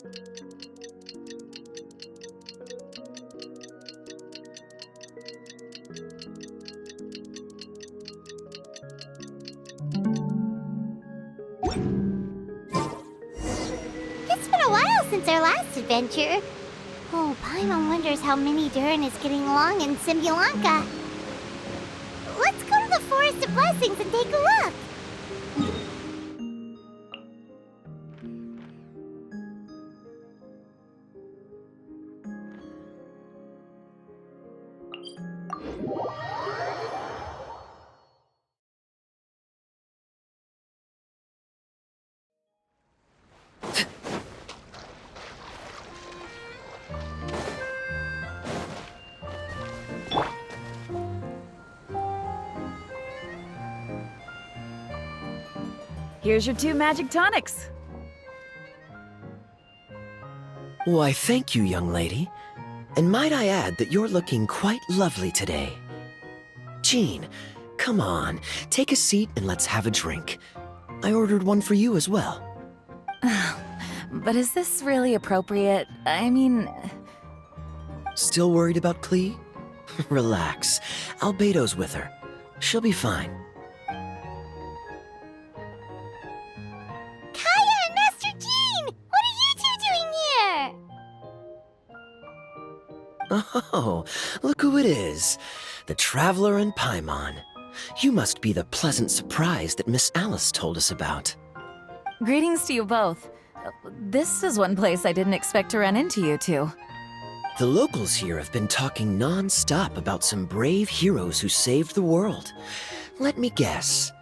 It's been a while since our last adventure. Oh, Paimon wonders how Mini Durin is getting along in Simbulanka. Let's go to the Forest of Blessings and take a look. Here's your 2 magic tonics. Why, thank you, young lady. And might I add that you're looking quite lovely today. Jean, come on, take a seat and let's have a drink. I ordered one for you as well. But is this really appropriate? I mean... Still worried about Klee? Relax. Albedo's with her. She'll be fine. Kaya and Master Jean! What are you two doing here? Oh, look who it is. The Traveler and Paimon. You must be the pleasant surprise that Miss Alice told us about. Greetings to you both. This is one place I didn't expect to run into you two. The locals here have been talking non-stop about some brave heroes who saved the world. Let me guess.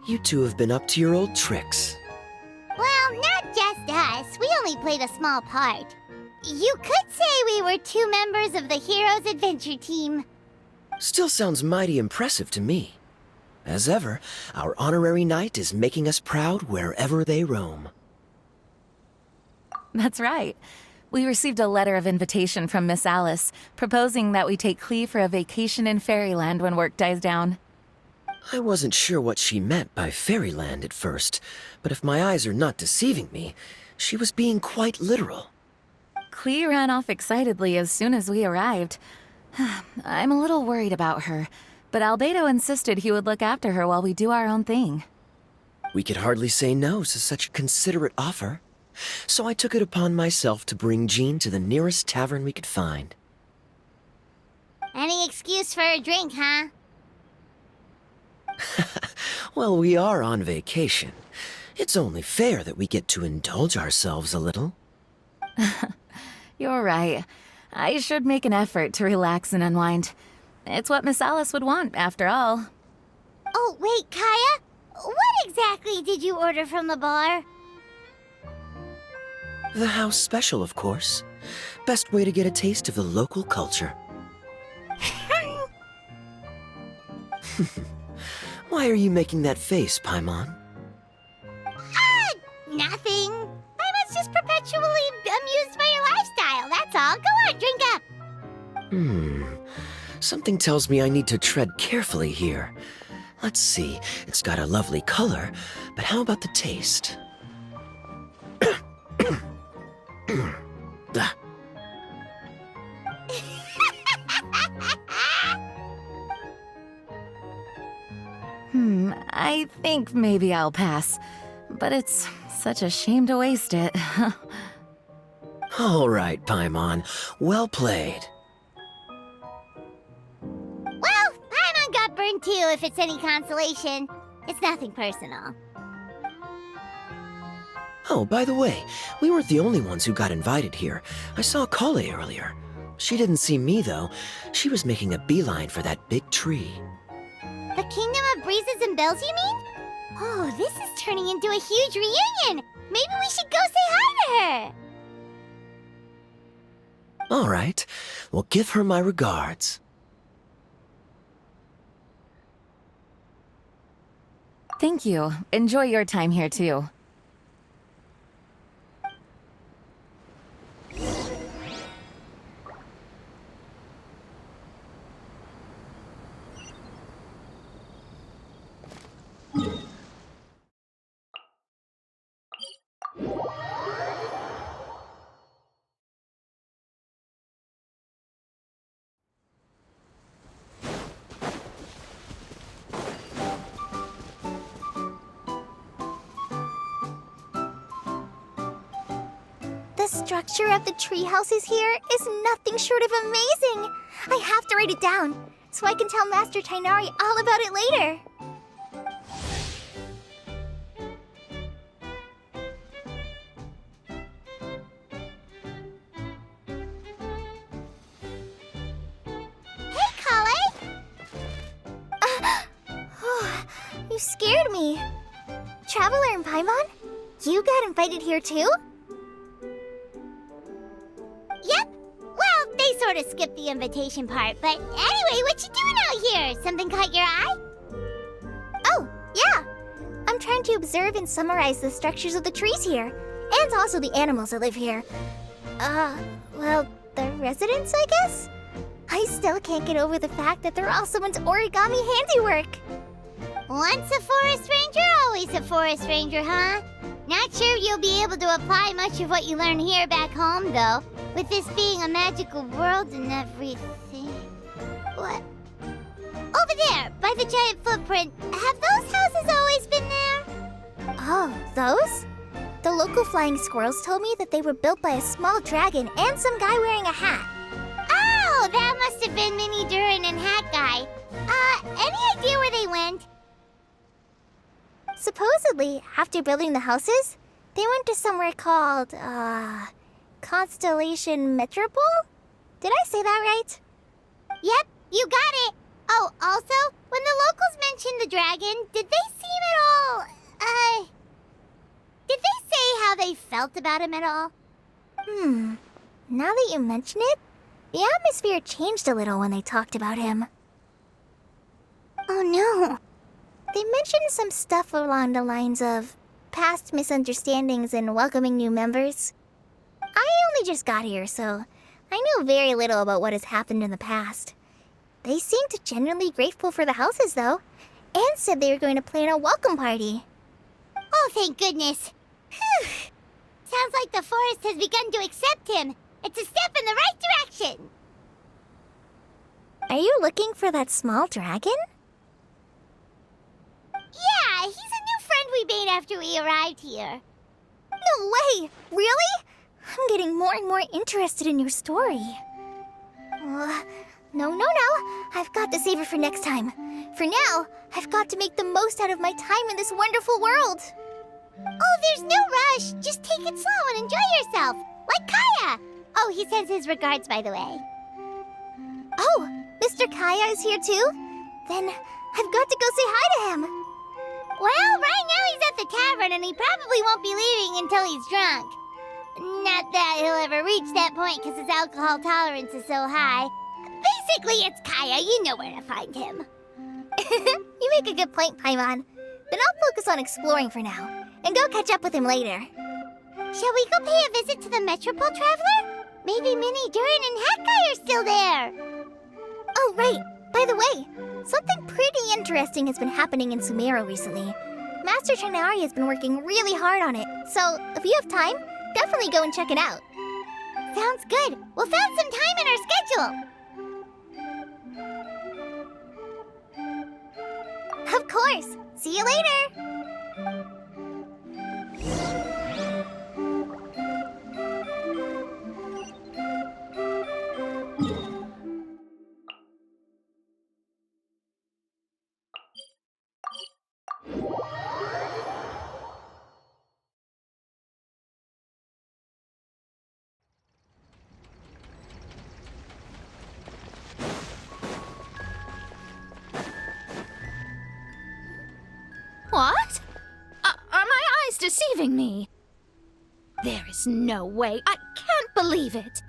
You two have been up to your old tricks. Well, not just us. We only played a small part. You could say we were 2 members of the Heroes Adventure Team. Still sounds mighty impressive to me. As ever, our honorary knight is making us proud wherever they roam. That's right. We received a letter of invitation from Miss Alice, proposing that we take Klee for a vacation in Fairyland when work dies down. I wasn't sure what she meant by Fairyland at first, but if my eyes are not deceiving me, she was being quite literal. Klee ran off excitedly as soon as we arrived. I'm a little worried about her, but Albedo insisted he would look after her while we do our own thing. We could hardly say no to such a considerate offer, so I took it upon myself to bring Jean to the nearest tavern we could find. Any excuse for a drink, huh? Well, we are on vacation. It's only fair that we get to indulge ourselves a little. You're right. I should make an effort to relax and unwind. It's what Miss Alice would want, after all. Oh, wait, Kaya? What exactly did you order from the bar? The house special, of course. Best way to get a taste of the local culture. Why are you making that face, Paimon? Nothing. I was just perpetually amused by your lifestyle, that's all. Go on, drink up. Something tells me I need to tread carefully here. Let's see, it's got a lovely color, but how about the taste? Ah. I think maybe I'll pass. But it's such a shame to waste it. All right, Paimon. Well played. Well, Paimon got burned too, if it's any consolation. It's nothing personal. Oh, by the way, we weren't the only ones who got invited here. I saw Collei earlier. She didn't see me, though. She was making a beeline for that big tree. The Kingdom of Breezes and Bells, you mean? Oh, this is turning into a huge reunion! Maybe we should go say hi to her! All right. Well, give her my regards. Thank you. Enjoy your time here, too. The structure of the tree houses here is nothing short of amazing. I have to write it down so I can tell Master Tighnari all about it later. Hey, Collei! You scared me. Traveler and Paimon? You got invited here too? Yep. Well, they sort of skipped the invitation part, but anyway, what you doing out here? Something caught your eye? Oh, yeah. I'm trying to observe and summarize the structures of the trees here, and also the animals that live here. Well, the residents, I guess? I still can't get over the fact that they're all someone's origami handiwork. Once a forest ranger, always a forest ranger, huh? Not sure you'll be able to apply much of what you learn here back home, though, with this being a magical world and everything. What? Over there, by the giant footprint. Have those houses always been there? Oh, those? The local flying squirrels told me that they were built by a small dragon and some guy wearing a hat. Oh, that must have been Mini Durin and Hat Guy. Any idea where they went? Supposedly, after building the houses, they went to somewhere called, Constellation Metropole? Did I say that right? Yep, you got it! Oh, also, when the locals mentioned the dragon, did they seem at all, did they say how they felt about him at all? Now that you mention it, the atmosphere changed a little when they talked about him. Oh no. They mentioned some stuff along the lines of past misunderstandings and welcoming new members. I only just got here, so I know very little about what has happened in the past. They seemed genuinely grateful for the houses, though, and said they were going to plan a welcome party. Oh, thank goodness. Whew. Sounds like the forest has begun to accept him. It's a step in the right direction. Are you looking for that small dragon? Yeah, he's a new friend we made after we arrived here. No way! Really? I'm getting more and more interested in your story. No. I've got to save it for next time. For now, I've got to make the most out of my time in this wonderful world. Oh, there's no rush. Just take it slow and enjoy yourself. Like Kaya. Oh, he sends his regards, by the way. Oh, Mr. Kaya is here too? Then I've got to go say hi to him. Well, right now he's at the tavern and he probably won't be leaving until he's drunk. Not that he'll ever reach that point because his alcohol tolerance is so high. Basically, it's Kaya. You know where to find him. You make a good point, Paimon. Then I'll focus on exploring for now, and go catch up with him later. Shall we go pay a visit to the Metropole, Traveler? Maybe Mini Durin and Hat Guy are still there. Oh, right. By the way, something pretty interesting has been happening in Sumeru recently. Master Tighnari has been working really hard on it, so if you have time, definitely go and check it out. Sounds good. We'll find some time in our schedule. Of course. See you later. What? Are my eyes deceiving me? There is no way. I can't believe it.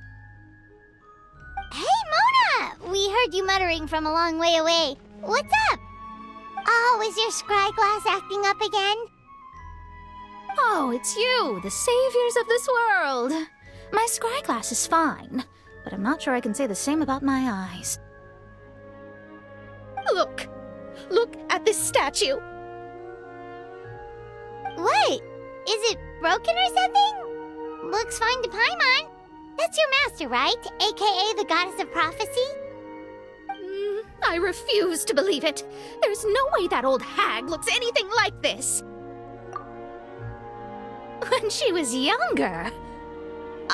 Hey, Mona! We heard you muttering from a long way away. What's up? Oh, is your scry glass acting up again? Oh, it's you, the saviors of this world. My scry glass is fine, but I'm not sure I can say the same about my eyes. Look at this statue. What? Is it broken or something? Looks fine to Paimon. That's your master, right? AKA the goddess of prophecy? I refuse to believe it. There's no way that old hag looks anything like this. When she was younger.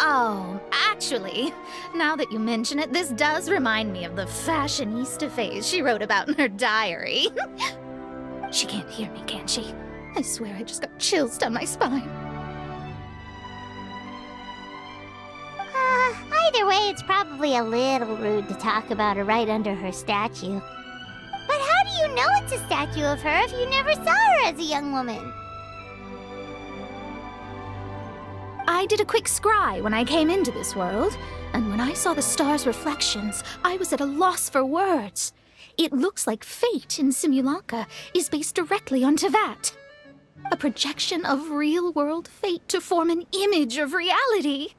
Oh, actually, now that you mention it, this does remind me of the fashionista phase she wrote about in her diary. She can't hear me, can she? I swear I just got chills down my spine. Either way, it's probably a little rude to talk about her right under her statue. But how do you know it's a statue of her if you never saw her as a young woman? I did a quick scry when I came into this world, and when I saw the stars' reflections, I was at a loss for words. It looks like fate in Simulanka is based directly on Tevat. A projection of real-world fate to form an image of reality.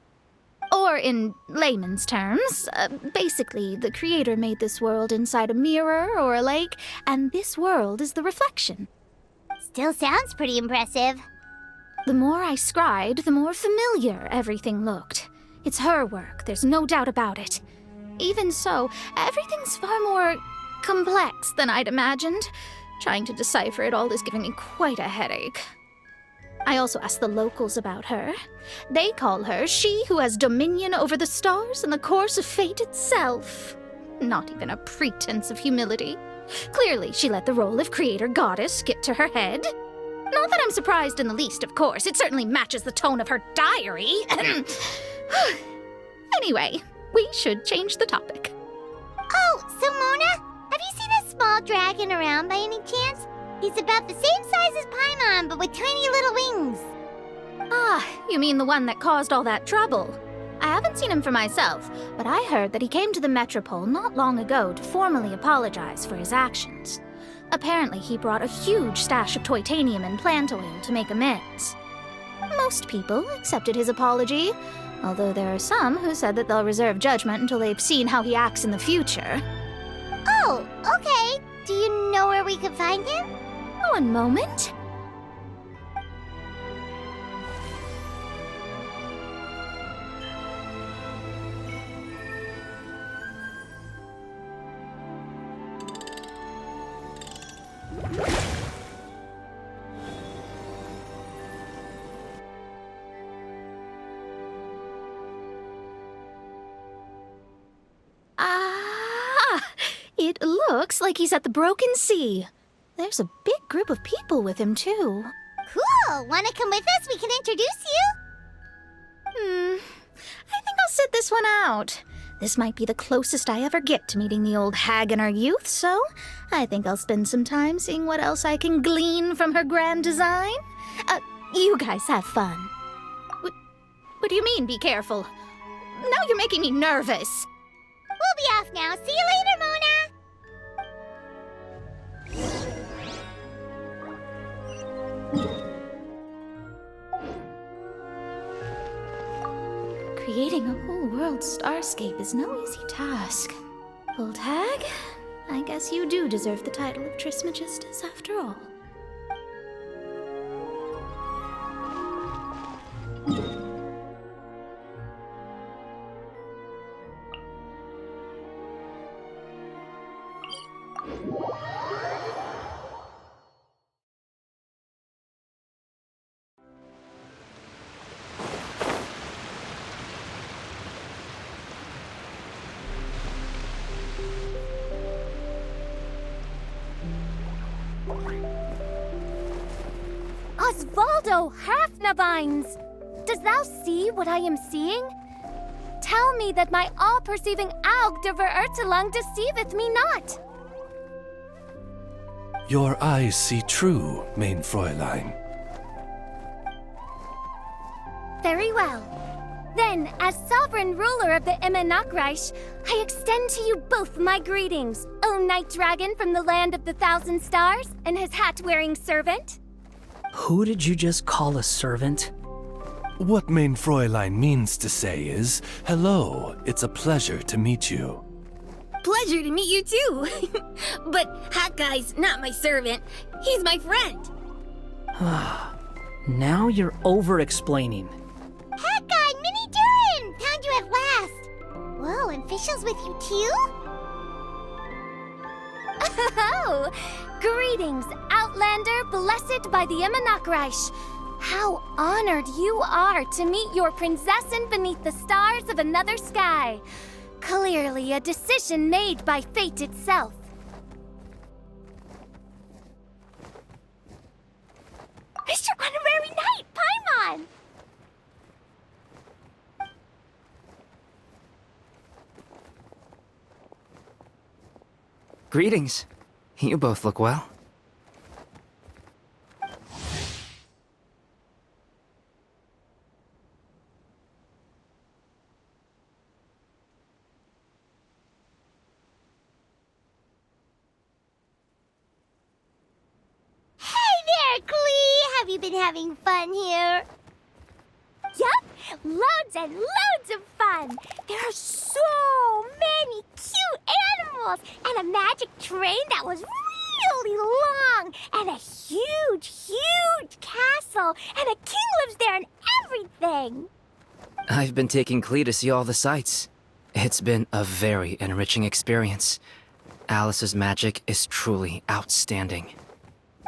Or in layman's terms, basically the creator made this world inside a mirror or a lake, and this world is the reflection. Still sounds pretty impressive. The more I scried, the more familiar everything looked. It's her work, there's no doubt about it. Even so, everything's far more complex than I'd imagined. Trying to decipher it all is giving me quite a headache. I also asked the locals about her. They call her she who has dominion over the stars and the course of fate itself. Not even a pretense of humility. Clearly, she let the role of creator goddess get to her head. Not that I'm surprised in the least, of course. It certainly matches the tone of her diary. Anyway, we should change the topic. Oh, so Mona, have you seen a small dragon around by any chance? He's about the same size as Paimon, but with tiny little wings. Ah, you mean the one that caused all that trouble? I haven't seen him for myself, but I heard that he came to the Metropole not long ago to formally apologize for his actions. Apparently, he brought a huge stash of Toitanium and plant oil to make amends. Most people accepted his apology, although there are some who said that they'll reserve judgment until they've seen how he acts in the future. Oh, okay. Do you know where we could find him? One moment. It looks like he's at the Broken Sea. There's a big group of people with him, too. Cool! Wanna come with us? We can introduce you? I think I'll sit this one out. This might be the closest I ever get to meeting the old hag in her youth, so I think I'll spend some time seeing what else I can glean from her grand design. You guys have fun. What do you mean, be careful? Now you're making me nervous. We'll be off now. See you later, Mona! Creating a whole world starscape is no easy task. Old hag, I guess you do deserve the title of Trismegistus after all. Osvaldo Halfnavines! Does thou see what I am seeing? Tell me that my all-perceiving Aug de Verurtelung deceiveth me not! Your eyes see true, main Fräulein. Very well. Then, as sovereign ruler of the Immenachreich, I extend to you both my greetings, O Night Dragon from the land of the Thousand Stars, and his hat-wearing servant. Who did you just call a servant? What main Fräulein means to say is, hello, it's a pleasure to meet you. Pleasure to meet you too. But Hat Guy's not my servant, he's my friend. Now you're over-explaining. Hat Guy, Mini Durin! Found you at last! Whoa, and Fischl's with you too? Oh, greetings, Outlander blessed by the Immenachreich. How honored you are to meet your prinzessin beneath the stars of another sky. Clearly a decision made by fate itself. Mr. Honorary Knight, Paimon! Greetings. You both look well. Have you been having fun here? Yup, loads and loads of fun. There are so many cute animals and a magic train that was really long and a huge castle and a king lives there and everything. I've been taking Klee to see all the sights. It's been a very enriching experience. Alice's magic is truly outstanding.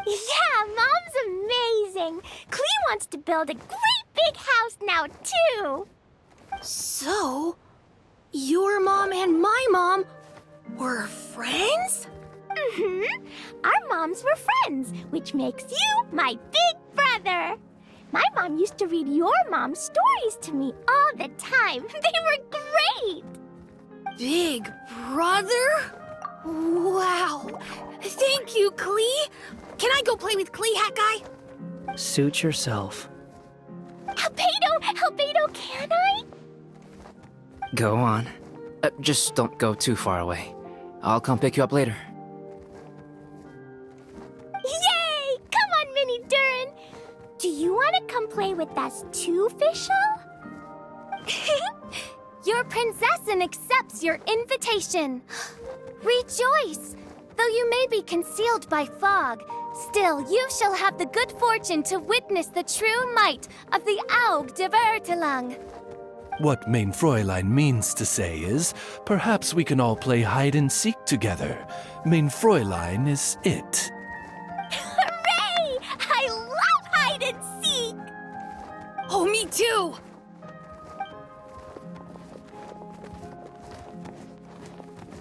Yeah, Mom's amazing. Klee wants to build a great big house now, too. So, your mom and my mom were friends? Mm-hmm. Our moms were friends, which makes you my big brother. My mom used to read your mom's stories to me all the time. They were great. Big brother? Wow. Thank you, Klee. Can I go play with Klee, Hat Guy? Suit yourself. Albedo, can I? Go on. Just don't go too far away. I'll come pick you up later. Yay! Come on, Mini Durin. Do you want to come play with us too, Fischl? Your prinzessin accepts your invitation. Rejoice! Though you may be concealed by fog, still you shall have the good fortune to witness the true might of the Aug de Vertelang. What Mein Fräulein means to say is, perhaps we can all play hide and seek together. Mein Fräulein is it. Hooray! I love hide and seek! Oh, me too!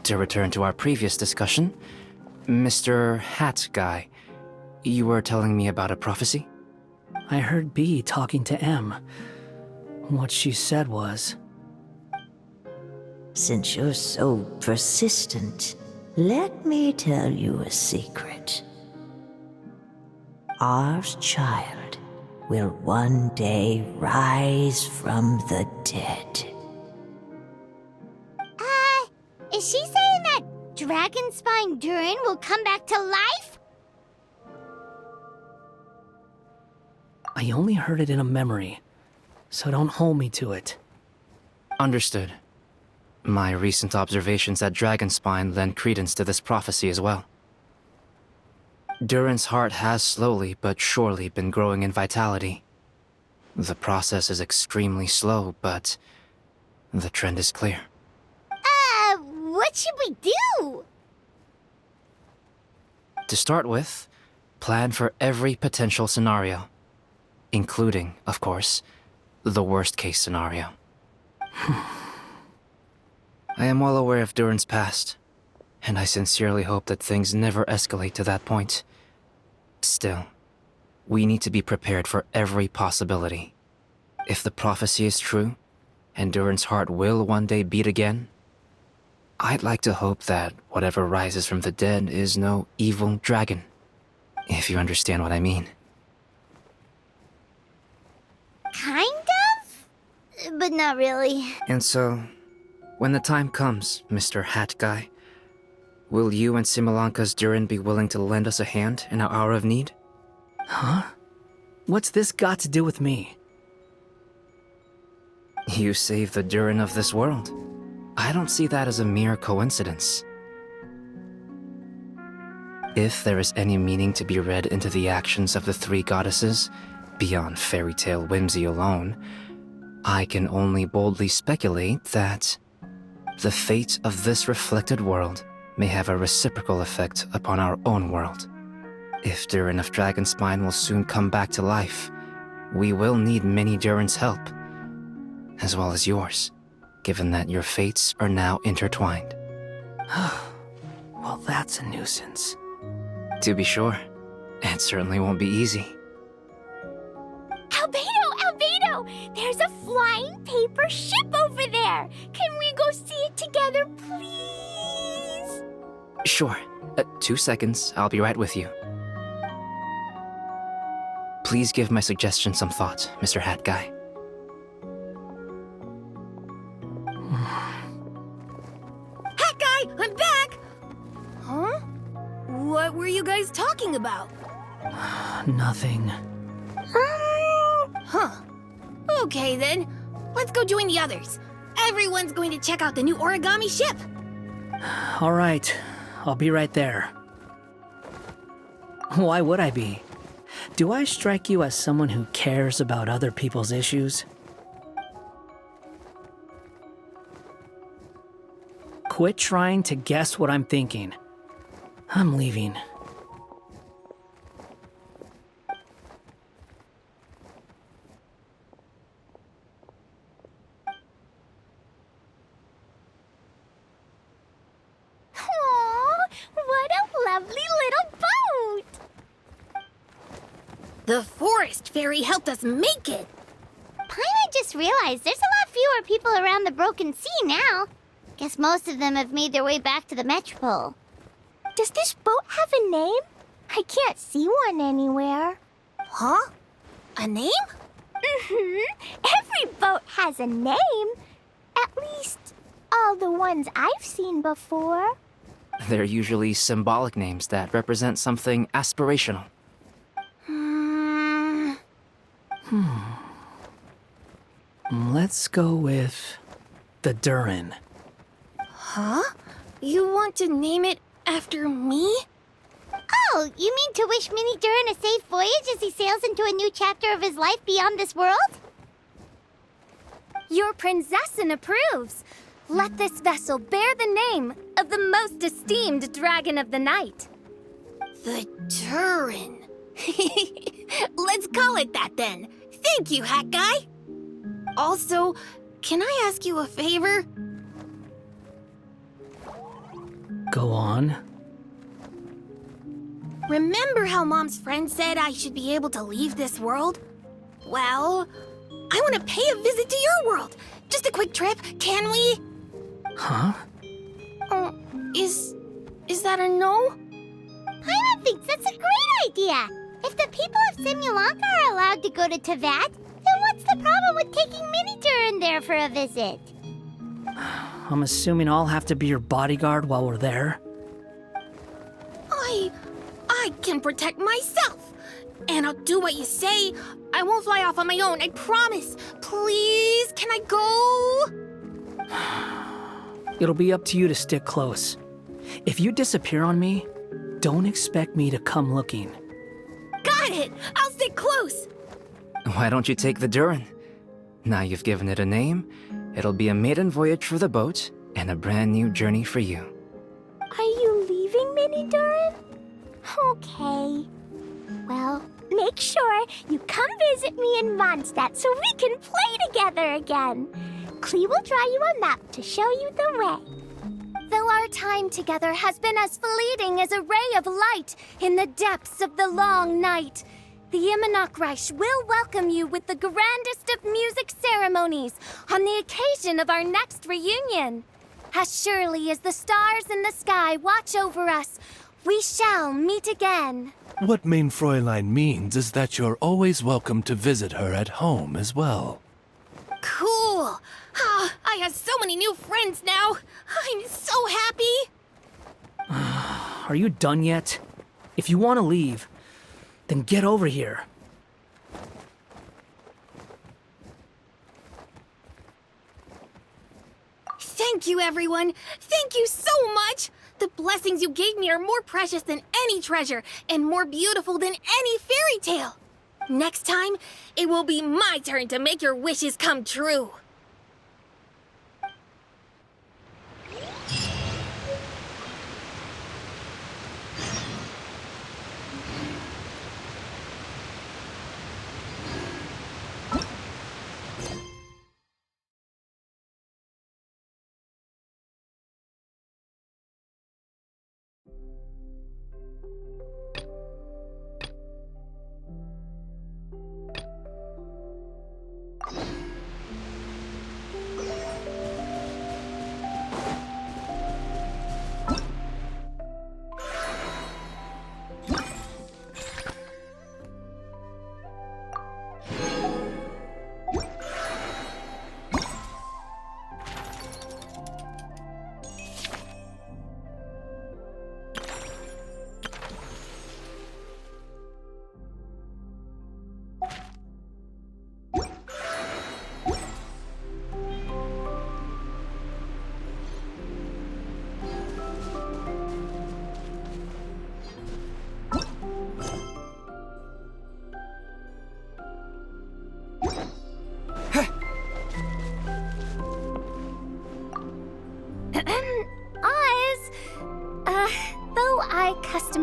To return to our previous discussion, Mr. Hat Guy, you were telling me about a prophecy? I heard B talking to M. What she said was... Since you're so persistent, let me tell you a secret. Our child will one day rise from the dead. Is she saying that Dragonspine Durin will come back to life? I only heard it in a memory, so don't hold me to it. Understood. My recent observations at Dragonspine lend credence to this prophecy as well. Durin's heart has slowly but surely been growing in vitality. The process is extremely slow, but the trend is clear. What should we do? To start with, plan for every potential scenario, including, of course, the worst-case scenario. I am well aware of Durin's past, and I sincerely hope that things never escalate to that point. Still, we need to be prepared for every possibility. If the prophecy is true, and Durin's heart will one day beat again, I'd like to hope that whatever rises from the dead is no evil dragon, if you understand what I mean. Kind of? But not really. And so, when the time comes, Mr. Hat Guy, will you and Simulanka's Durin be willing to lend us a hand in our hour of need? Huh? What's this got to do with me? You saved the Durin of this world. I don't see that as a mere coincidence. If there is any meaning to be read into the actions of the three goddesses, beyond fairy tale whimsy alone, I can only boldly speculate that the fate of this reflected world may have a reciprocal effect upon our own world. If Durin of Dragonspine will soon come back to life, we will need Mini Durin's help, as well as yours, given that your fates are now intertwined. Well, that's a nuisance. To be sure, it certainly won't be easy. Albedo! There's a flying paper ship over there! Can we go see it together, please? Sure. 2 seconds, I'll be right with you. Please give my suggestion some thought, Mr. Hat Guy. Hat Guy, I'm back! Huh? What were you guys talking about? Nothing. Huh. Okay then, let's go join the others. Everyone's going to check out the new origami ship. All right, I'll be right there. Why would I be? Do I strike you as someone who cares about other people's issues? Quit trying to guess what I'm thinking. I'm leaving. What a lovely little boat! The forest fairy helped us make it. Paimon just realized there's a lot fewer people around the Broken Sea now. Guess most of them have made their way back to the Metropole. Does this boat have a name? I can't see one anywhere. Huh? A name? Every boat has a name. At least, all the ones I've seen before. They're usually symbolic names that represent something aspirational. Let's go with the Durin. Huh? You want to name it after me? Oh, you mean to wish Mini Durin a safe voyage as he sails into a new chapter of his life beyond this world? Your princessin approves. Let this vessel bear the name of the most esteemed dragon of the night. The Durin. Let's call it that then. Thank you, Hat Guy. Also, can I ask you a favor? Go on. Remember how Mom's friend said I should be able to leave this world? Well, I want to pay a visit to your world. Just a quick trip, can we? Huh? Is that a no? Paimon thinks that's a great idea. If the people of Simulanka are allowed to go to Teyvat, then what's the problem with taking Mini Durin there for a visit? I'm assuming I'll have to be your bodyguard while we're there. I can protect myself. And I'll do what you say. I won't fly off on my own, I promise. Please, can I go? It'll be up to you to stick close. If you disappear on me, don't expect me to come looking. Got it! I'll stick close! Why don't you take the Durin? Now you've given it a name, it'll be a maiden voyage for the boat and a brand new journey for you. Are you leaving, Mini Durin? Okay. Well, make sure you come visit me in Mondstadt so we can play together again. Klee will draw you a map to show you the way. Though our time together has been as fleeting as a ray of light in the depths of the long night, the Immonakreich will welcome you with the grandest of music ceremonies on the occasion of our next reunion. As surely as the stars in the sky watch over us, we shall meet again. What Mein Fräulein means is that you're always welcome to visit her at home as well. Cool! I have so many new friends now! I'm so happy! Are you done yet? If you want to leave, then get over here. Thank you, everyone! Thank you so much! The blessings you gave me are more precious than any treasure, and more beautiful than any fairy tale! Next time, it will be my turn to make your wishes come true!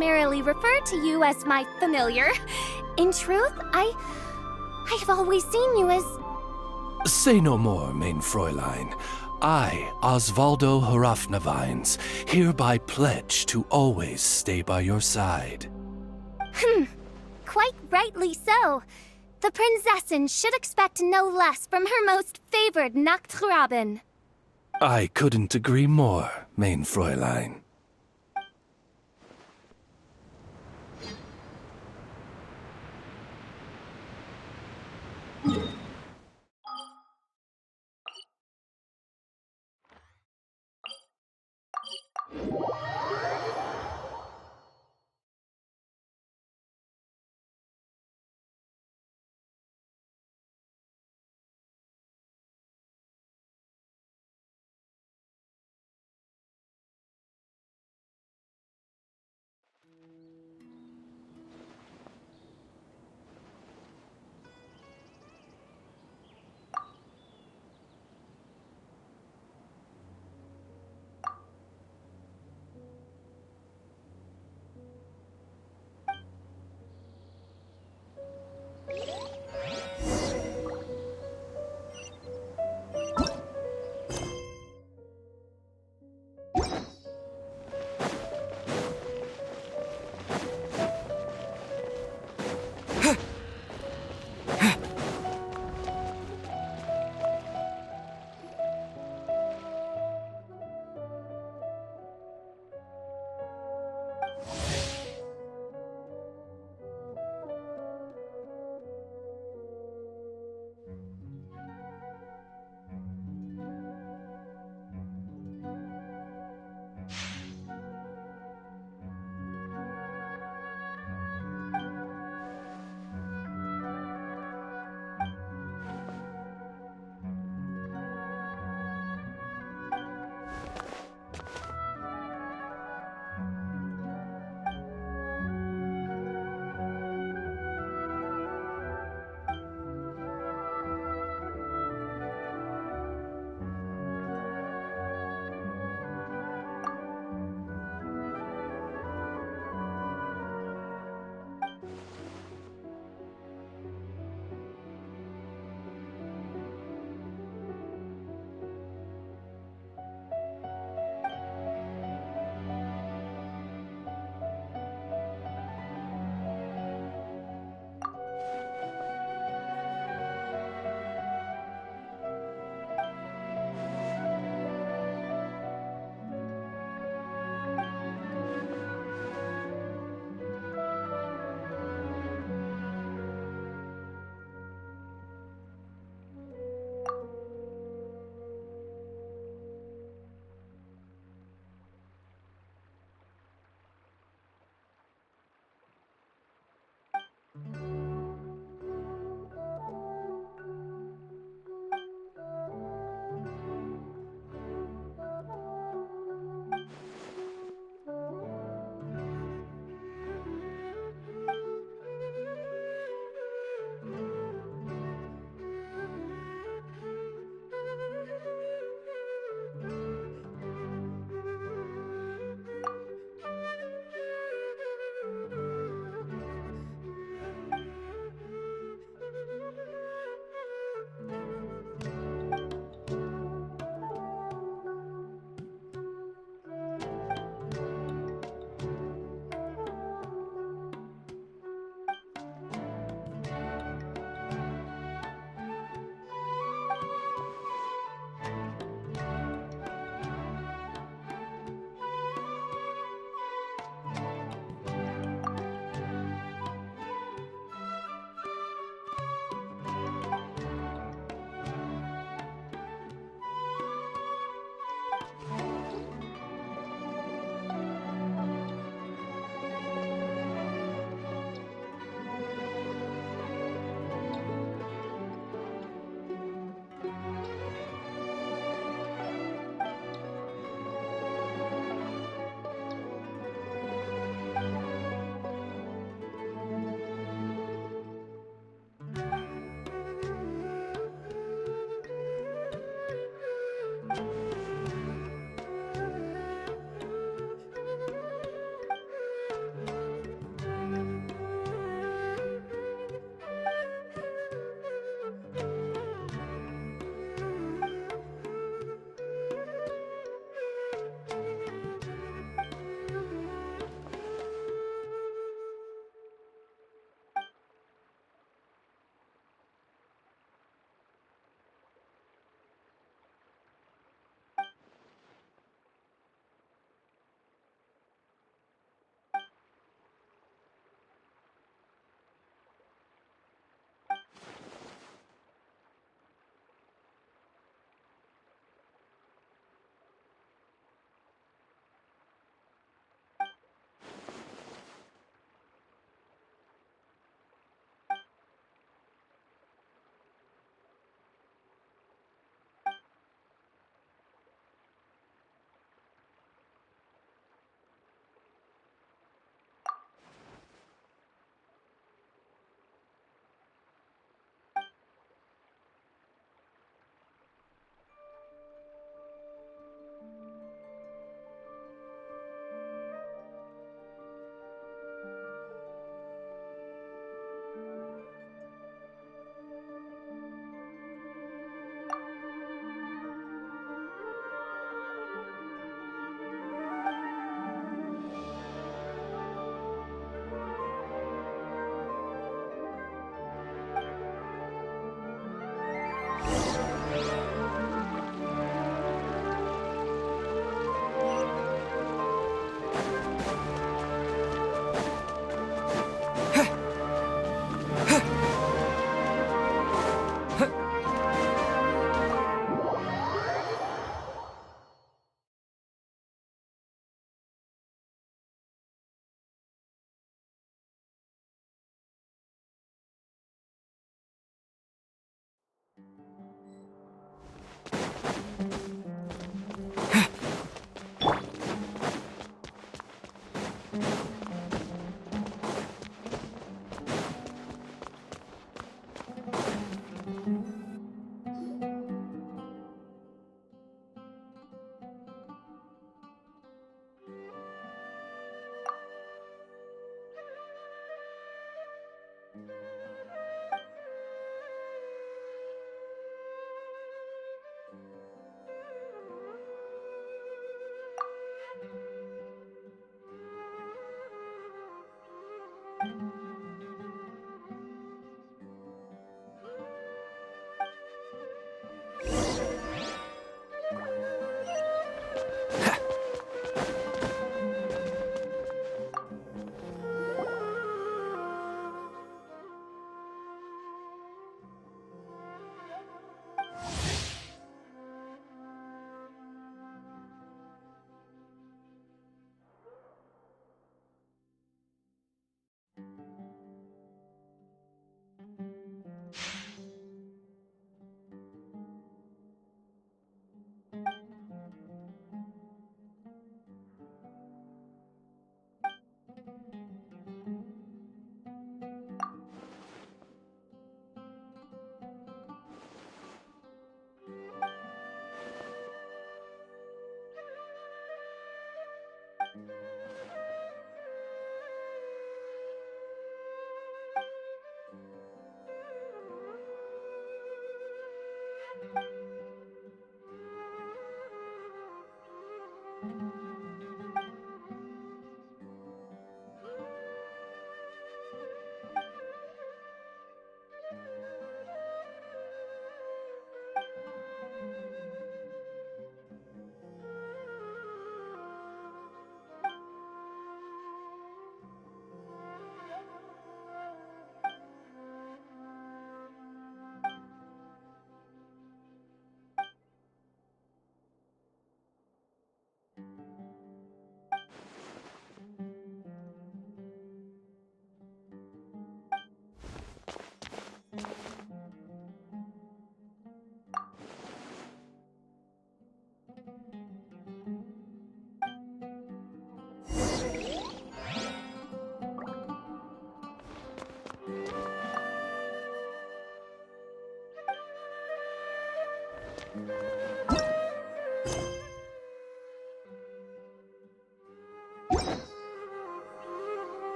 customarily refer to you as my familiar. In truth, I've always seen you as... Say no more, main Fräulein. I, Osvaldo Hrafnavines, hereby pledge to always stay by your side. Quite rightly so. The Prinzessin should expect no less from her most favored Nachtraben. I couldn't agree more, main Fräulein.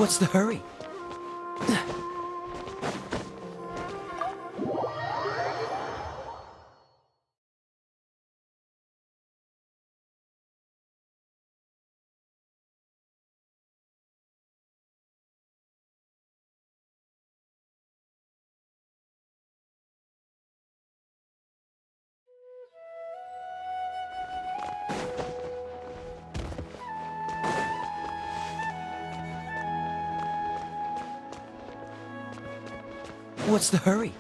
What's the hurry? What's the hurry?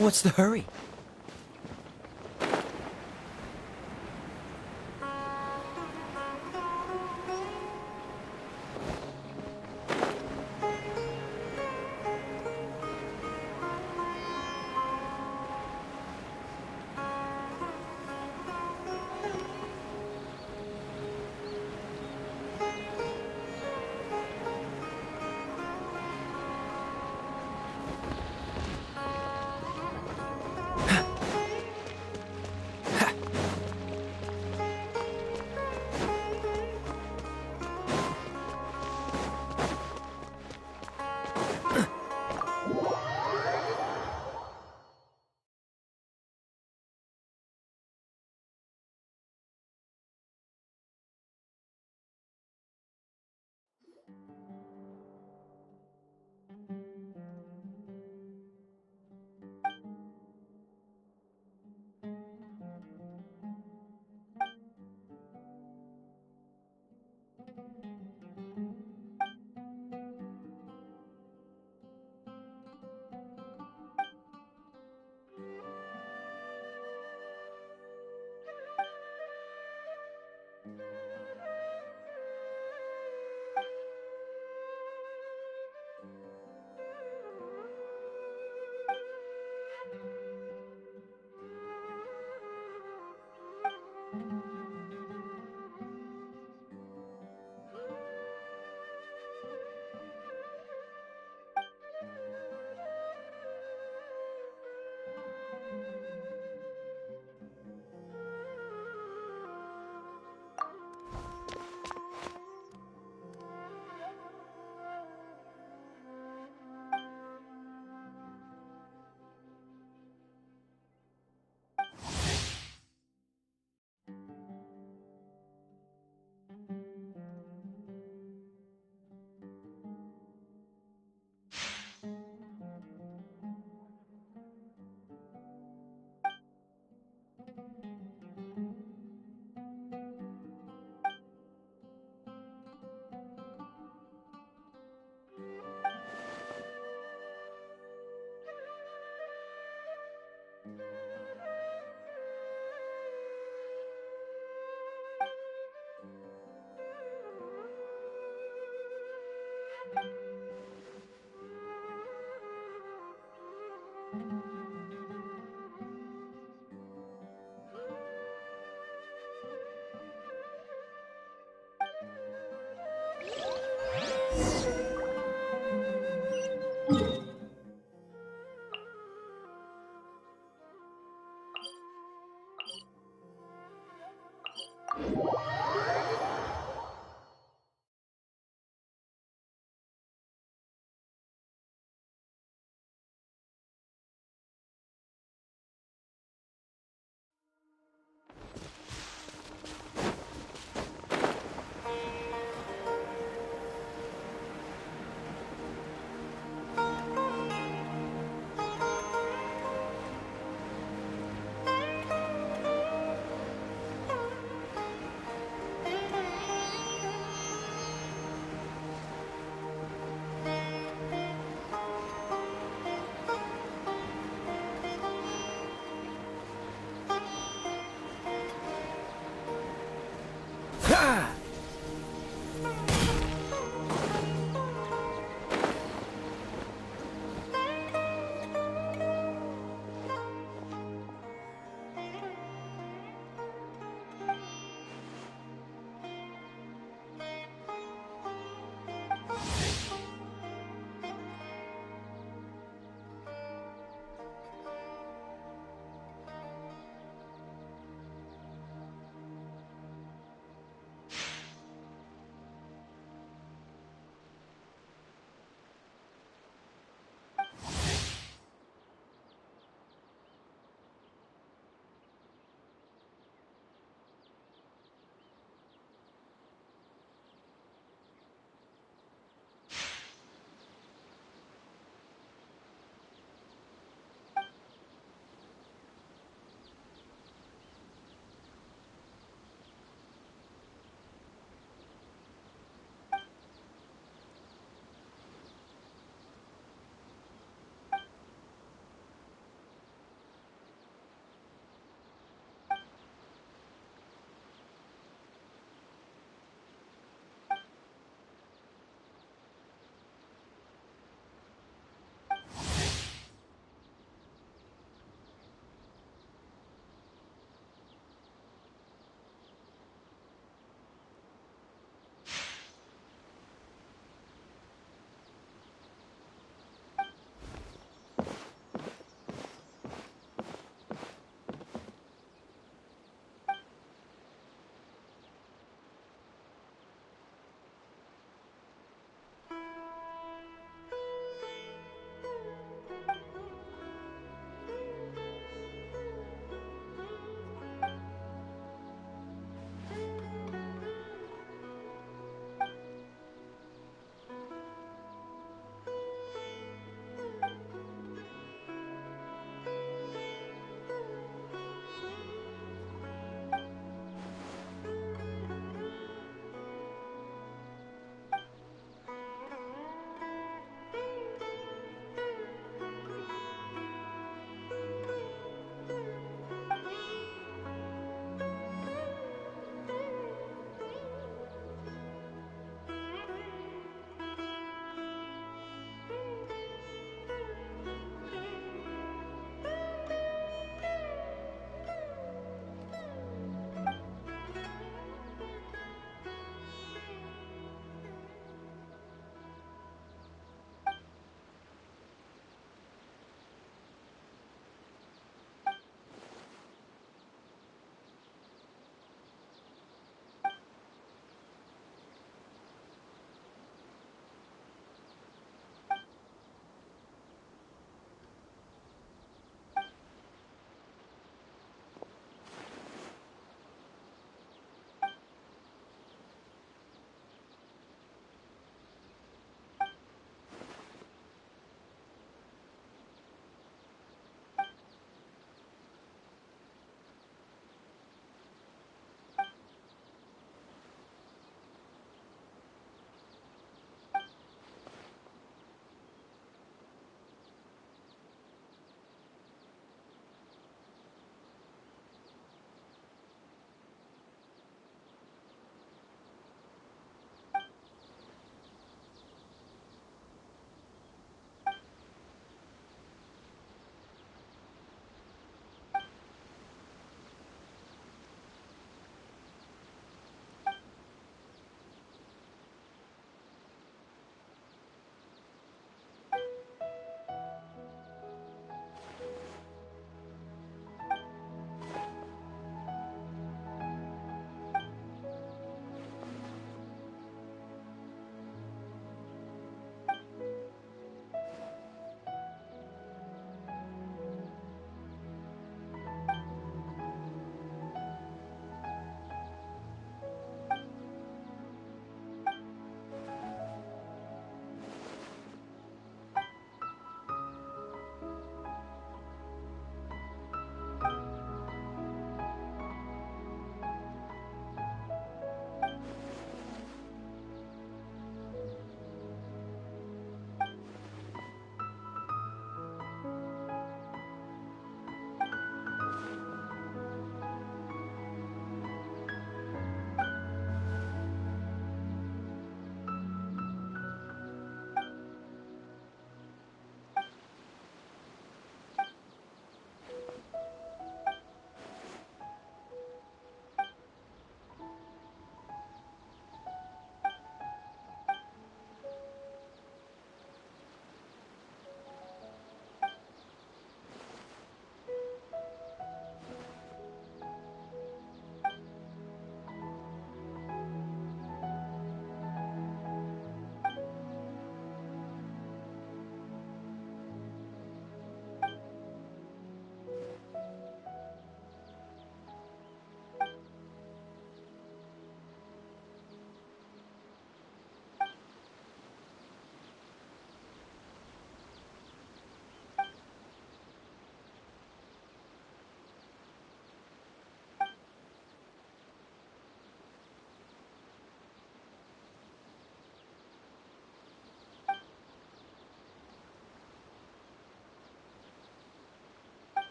What's the hurry?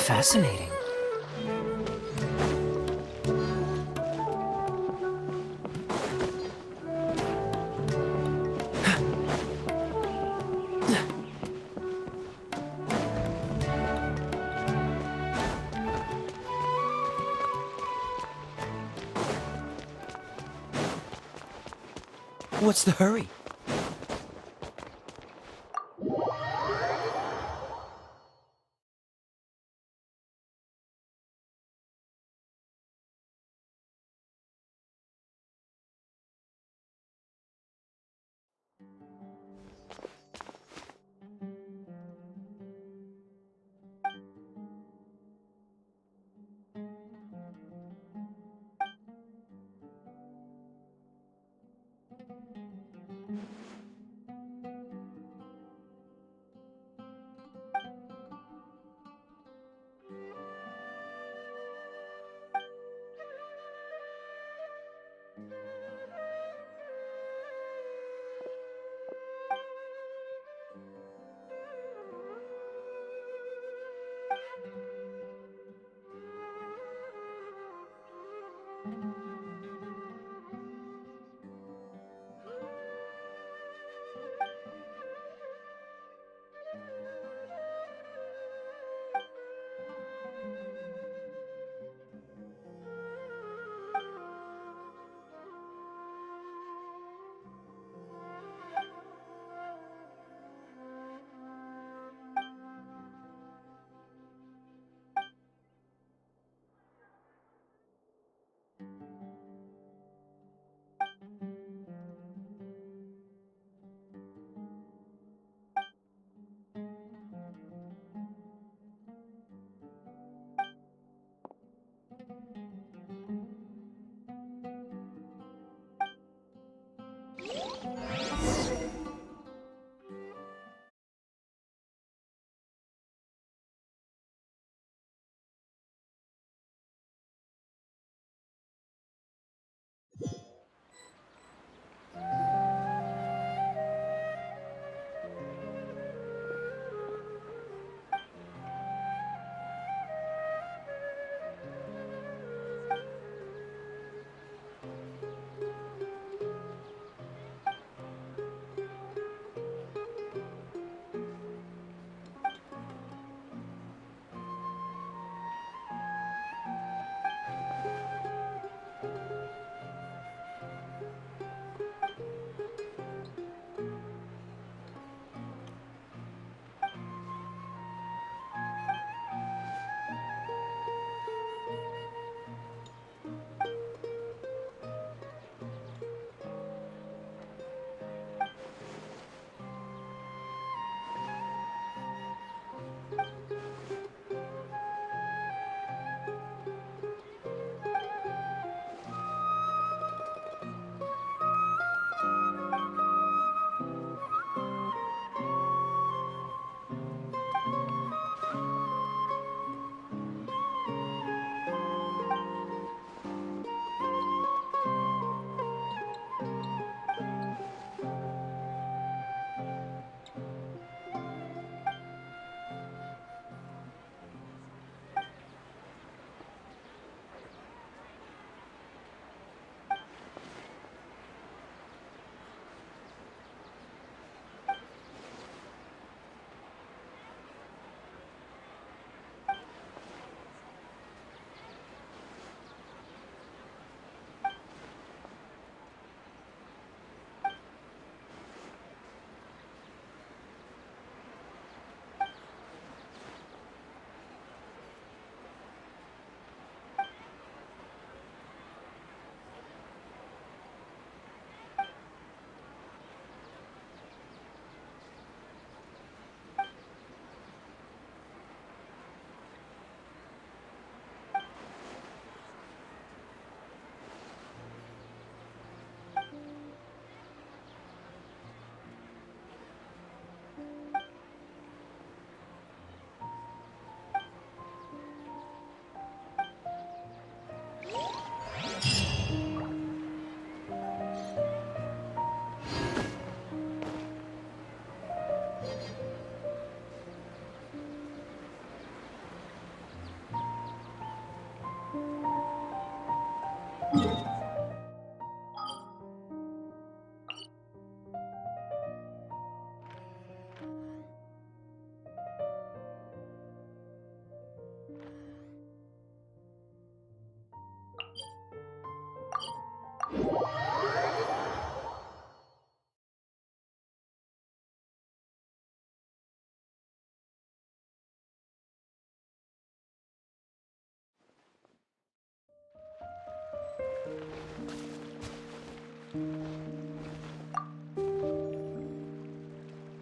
Fascinating. What's the hurry?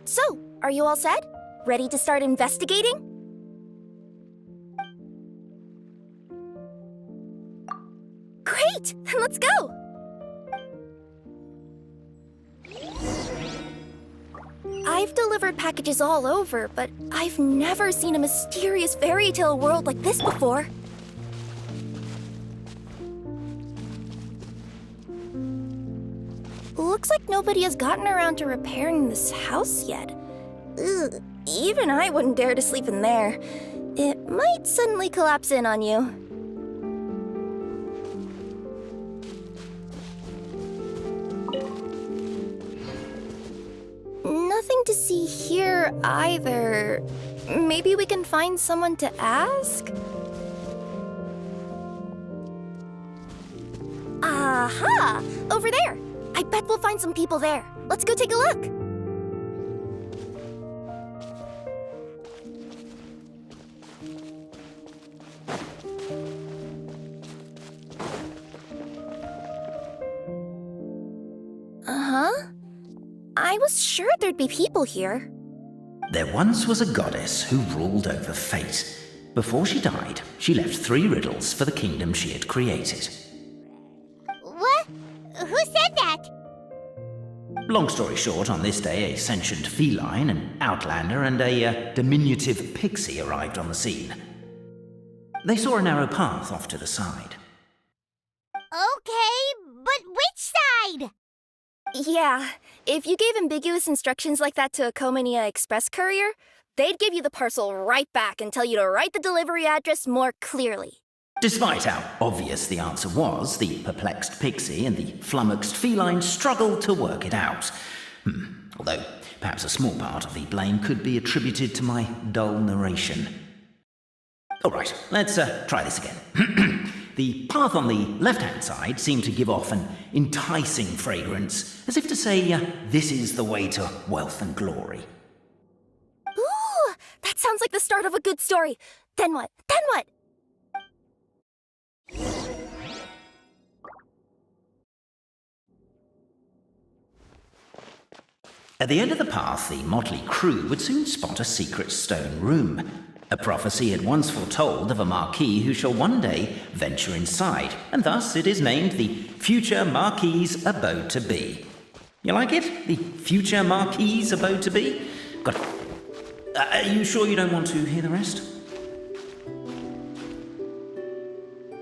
So, are you all set? Ready to start investigating? Great! Then let's go! I've delivered packages all over, but I've never seen a mysterious fairy tale world like this before. Looks like nobody has gotten around to repairing this house yet. Ugh, even I wouldn't dare to sleep in there. It might suddenly collapse in on you. Nothing to see here either. Maybe we can find someone to ask? Aha! Over there! I bet we'll find some people there. Let's go take a look. Uh-huh. I was sure there'd be people here. There once was a goddess who ruled over fate. Before she died, she left 3 riddles for the kingdom she had created. What? Who said that? Long story short, on this day, a sentient feline, an outlander, and a diminutive pixie arrived on the scene. They saw a narrow path off to the side. Okay, but which side? Yeah, if you gave ambiguous instructions like that to a Akademiya express courier, they'd give you the parcel right back and tell you to write the delivery address more clearly. Despite how obvious the answer was, the perplexed pixie and the flummoxed feline struggled to work it out. Although, perhaps a small part of the blame could be attributed to my dull narration. Alright, let's try this again. The path on the left-hand side seemed to give off an enticing fragrance, as if to say, this is the way to wealth and glory. Ooh, that sounds like the start of a good story. Then what? Then what? At the end of the path, the motley crew would soon spot a secret stone room. A prophecy had once foretold of a Marquis who shall one day venture inside, and thus it is named the future Marquis's abode to be. You like it? The future Marquis's abode to be? Got it. Are you sure you don't want to hear the rest?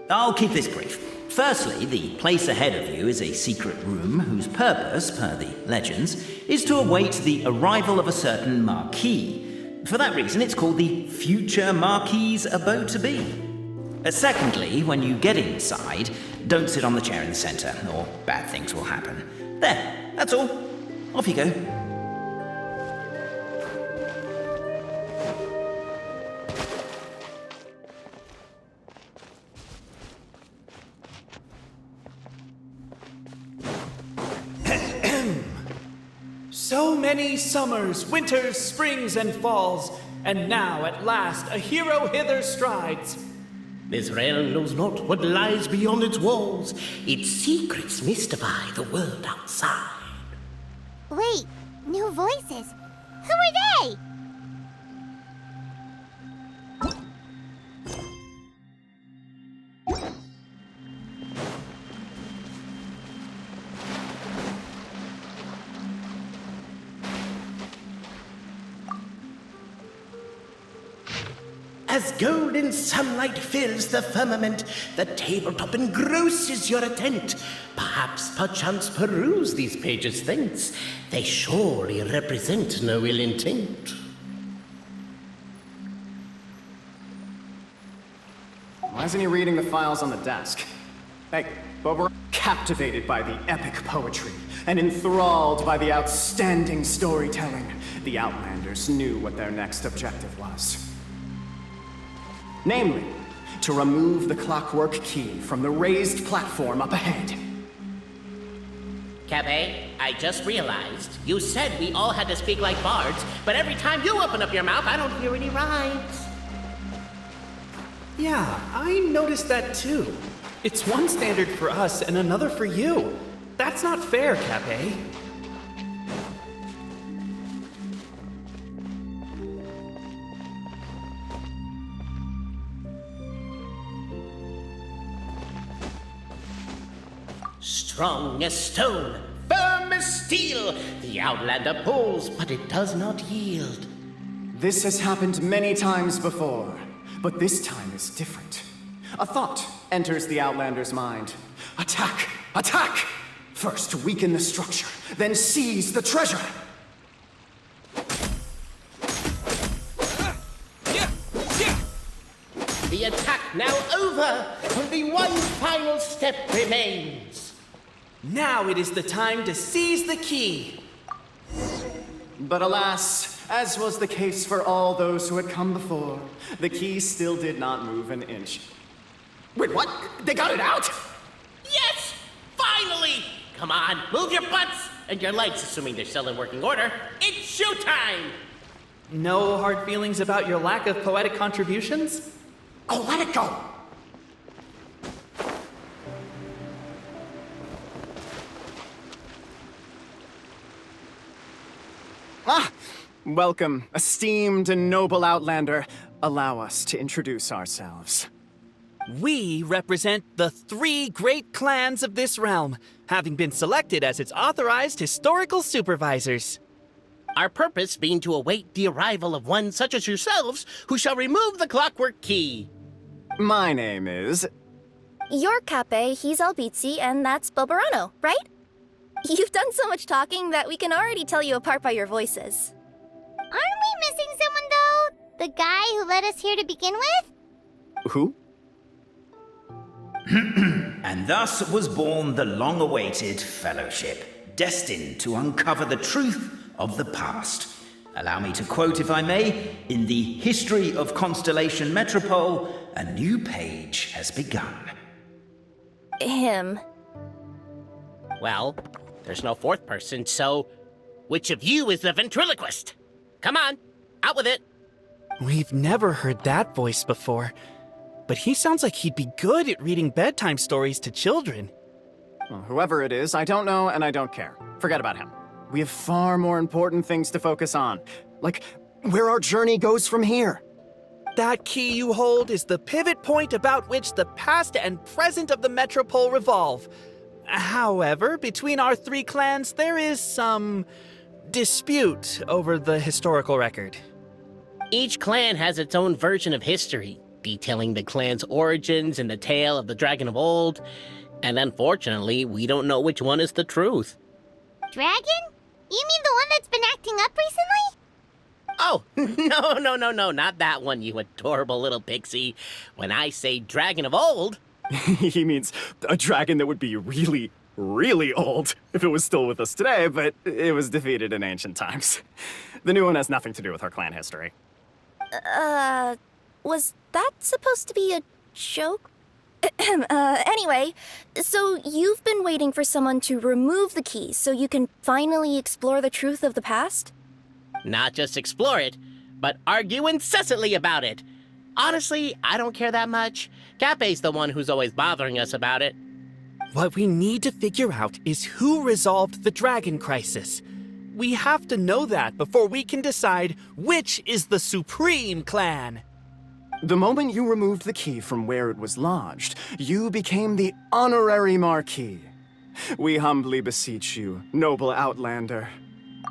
I'll keep this brief. Firstly, the place ahead of you is a secret room whose purpose, per the legends, is to await the arrival of a certain Marquis. For that reason, it's called the future Marquis's abode to be. Secondly, when you get inside, don't sit on the chair in the centre, or bad things will happen. There, that's all. Off you go. So many summers, winters, springs, and falls, and now at last a hero hither strides. This realm knows not what lies beyond its walls. Its secrets mystify the world outside. Wait, new voices. Who are they? As golden sunlight fills the firmament, the tabletop engrosses your attent. Perchance peruse these pages thence. They surely represent no ill intent. Why isn't he reading the files on the desk? Hey, but we're captivated by the epic poetry and enthralled by the outstanding storytelling. The Outlanders knew what their next objective was. Namely, to remove the clockwork key from the raised platform up ahead. Kaveh, I just realized you said we all had to speak like bards, but every time you open up your mouth, I don't hear any rhymes. Yeah, I noticed that too. It's one standard for us and another for you. That's not fair, Kaveh. Strong as stone, firm as steel, the Outlander pulls, but it does not yield. This has happened many times before, but this time is different. A thought enters the Outlander's mind. Attack! Attack! First weaken the structure, then seize the treasure! The attack now over, only one final step remains. Now it is the time to seize the key. But alas, as was the case for all those who had come before, the key still did not move an inch. Wait, what? They got it out? Yes! Finally! Come on, move your butts! And your legs, assuming they're still in working order. It's showtime! No hard feelings about your lack of poetic contributions? Oh, let it go! Ah! Welcome, esteemed and noble Outlander. Allow us to introduce ourselves. We represent the 3 great clans of this realm, having been selected as its authorized historical supervisors. Our purpose being to await the arrival of one such as yourselves who shall remove the clockwork key. My name is... You're Kaveh, he's Albizzi, and that's Bobarano, right? You've done so much talking that we can already tell you apart by your voices. Aren't we missing someone, though? The guy who led us here to begin with? Who? And thus was born the long-awaited fellowship, destined to uncover the truth of the past. Allow me to quote, if I may, in the history of Constellation Metropole, a new page has begun. Him. Well, there's no fourth person, so which of you is the ventriloquist? Come on, out with it. We've never heard that voice before, but he sounds like he'd be good at reading bedtime stories to children. Well, whoever it is, I don't know and I don't care. Forget about him. We have far more important things to focus on, like where our journey goes from here. That key you hold is the pivot point about which the past and present of the Metropole revolve. However, between our 3 clans, there is some dispute over the historical record. Each clan has its own version of history, detailing the clan's origins and the tale of the dragon of old, and unfortunately, we don't know which one is the truth. Dragon? You mean the one that's been acting up recently? Oh, no, not that one, you adorable little pixie. When I say dragon of old... He means a dragon that would be really, really old if it was still with us today, but it was defeated in ancient times. The new one has nothing to do with our clan history. Was that supposed to be a joke? Anyway, so you've been waiting for someone to remove the key so you can finally explore the truth of the past? Not just explore it, but argue incessantly about it. Honestly, I don't care that much. Kaveh's the one who's always bothering us about it. What we need to figure out is who resolved the dragon crisis. We have to know that before we can decide which is the supreme clan. The moment you removed the key from where it was lodged, you became the honorary Marquis. We humbly beseech you, noble Outlander.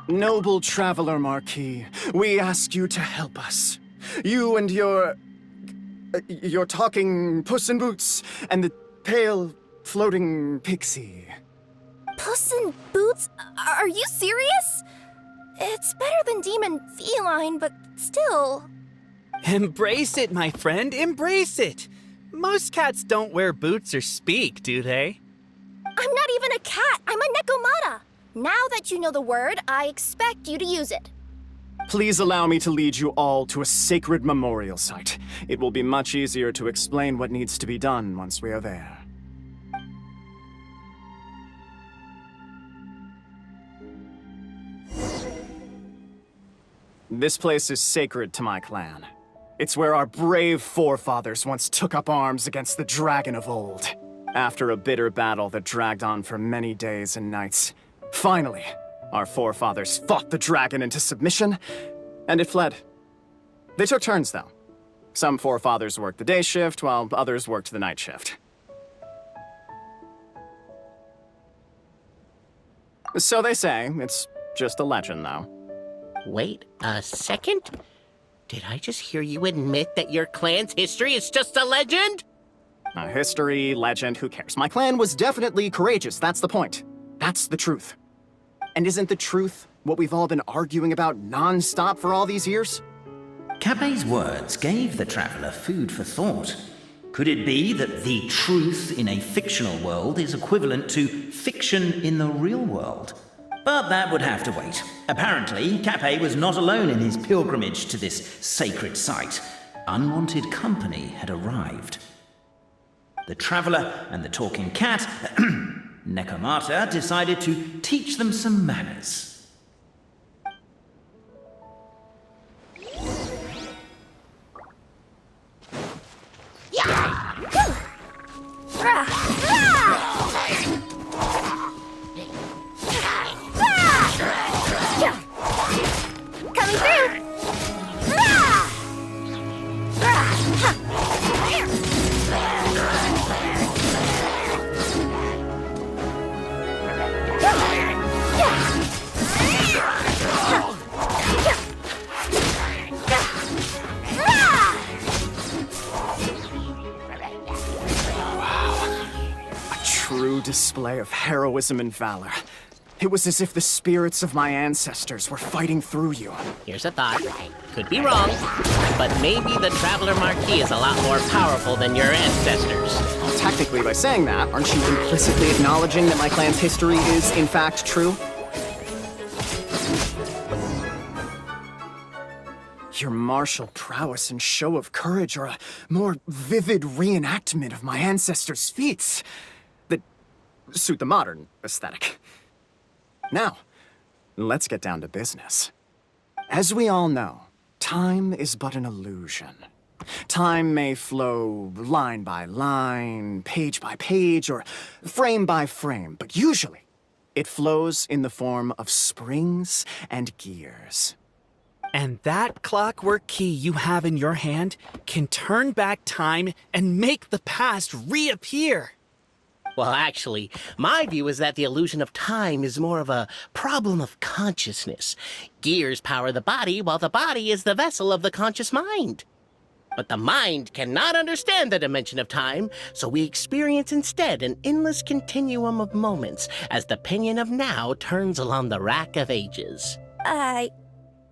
Noble Traveler Marquis, we ask you to help us. You and your talking Puss in Boots and the pale floating pixie. Puss in Boots? Are you serious? It's better than demon feline, but still... Embrace it, my friend, embrace it! Most cats don't wear boots or speak, do they? I'm not even a cat, I'm a Nekomata! Now that you know the word, I expect you to use it. Please allow me to lead you all to a sacred memorial site. It will be much easier to explain what needs to be done once we are there. This place is sacred to my clan. It's where our brave forefathers once took up arms against the dragon of old. After a bitter battle that dragged on for many days and nights, finally, our forefathers fought the dragon into submission, and it fled. They took turns, though. Some forefathers worked the day shift, while others worked the night shift. So they say. It's just a legend, though. Wait a second? Did I just hear you admit that your clan's history is just a legend? History, legend, who cares? My clan was definitely courageous, that's the point. That's the truth. And isn't the truth what we've all been arguing about non-stop for all these years? Kaveh's words gave the traveler food for thought. Could it be that the truth in a fictional world is equivalent to fiction in the real world? But that would have to wait. Apparently, Kaveh was not alone in his pilgrimage to this sacred site. Unwanted company had arrived. The traveler and the talking cat, Nekomata, decided to teach them some manners. Coming through! True display of heroism and valor. It was as if the spirits of my ancestors were fighting through you. Here's a thought. Could be wrong, but maybe the Traveler Marquis is a lot more powerful than your ancestors. Technically, by saying that, aren't you implicitly acknowledging that my clan's history is, in fact, true? Your martial prowess and show of courage are a more vivid reenactment of my ancestors' feats that suit the modern aesthetic. Now, let's get down to business. As we all know, time is but an illusion. Time may flow line by line, page by page, or frame by frame, but usually it flows in the form of springs and gears. And that clockwork key you have in your hand can turn back time and make the past reappear. Well, actually, my view is that the illusion of time is more of a problem of consciousness. Gears power the body, while the body is the vessel of the conscious mind. But the mind cannot understand the dimension of time, so we experience instead an endless continuum of moments as the pinion of now turns along the rack of ages.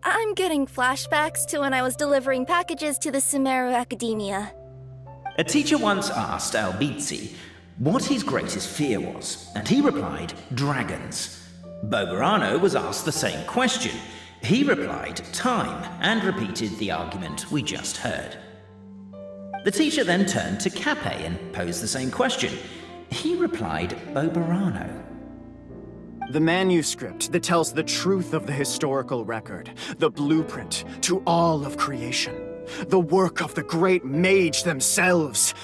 I'm getting flashbacks to when I was delivering packages to the Sumeru Akademiya. A teacher once asked Albizzi what his greatest fear was, and he replied, dragons. Boberano was asked the same question. He replied, time, and repeated the argument we just heard. The teacher then turned to Kaveh and posed the same question. He replied, Boberano. The manuscript that tells the truth of the historical record, the blueprint to all of creation, the work of the great mage themselves.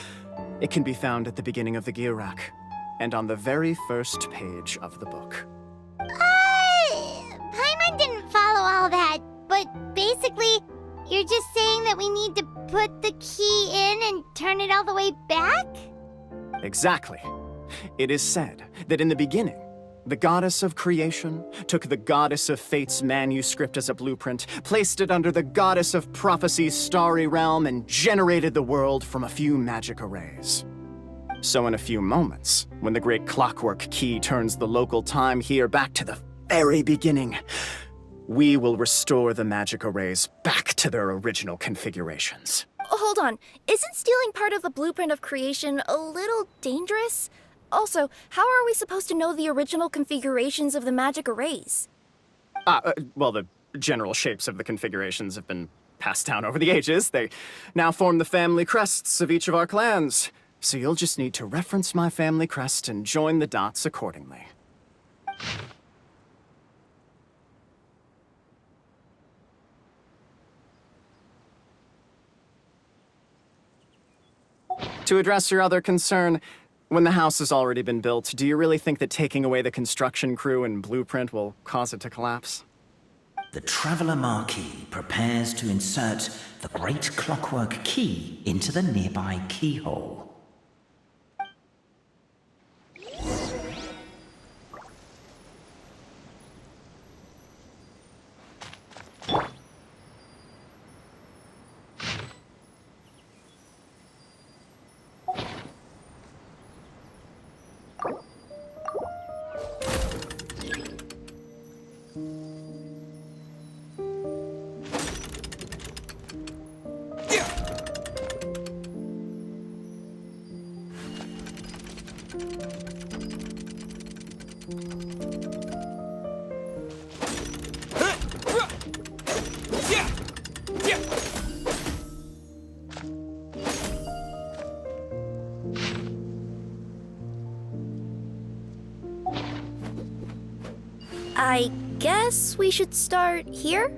It can be found at the beginning of the gear rack, and on the very first page of the book. Paimon didn't follow all that, but basically, you're just saying that we need to put the key in and turn it all the way back? Exactly. It is said that in the beginning, the goddess of creation took the goddess of fate's manuscript as a blueprint, placed it under the goddess of prophecy's starry realm, and generated the world from a few magic arrays. So in a few moments, when the great clockwork key turns the local time here back to the very beginning, we will restore the magic arrays back to their original configurations. Hold on, isn't stealing part of the blueprint of creation a little dangerous? Also, how are we supposed to know the original configurations of the magic arrays? Well, the general shapes of the configurations have been passed down over the ages. They now form the family crests of each of our clans. So you'll just need to reference my family crest and join the dots accordingly. To address your other concern, when the house has already been built, do you really think that taking away the construction crew and blueprint will cause it to collapse? The Traveler Marquis prepares to insert the great clockwork key into the nearby keyhole. I guess we should start here?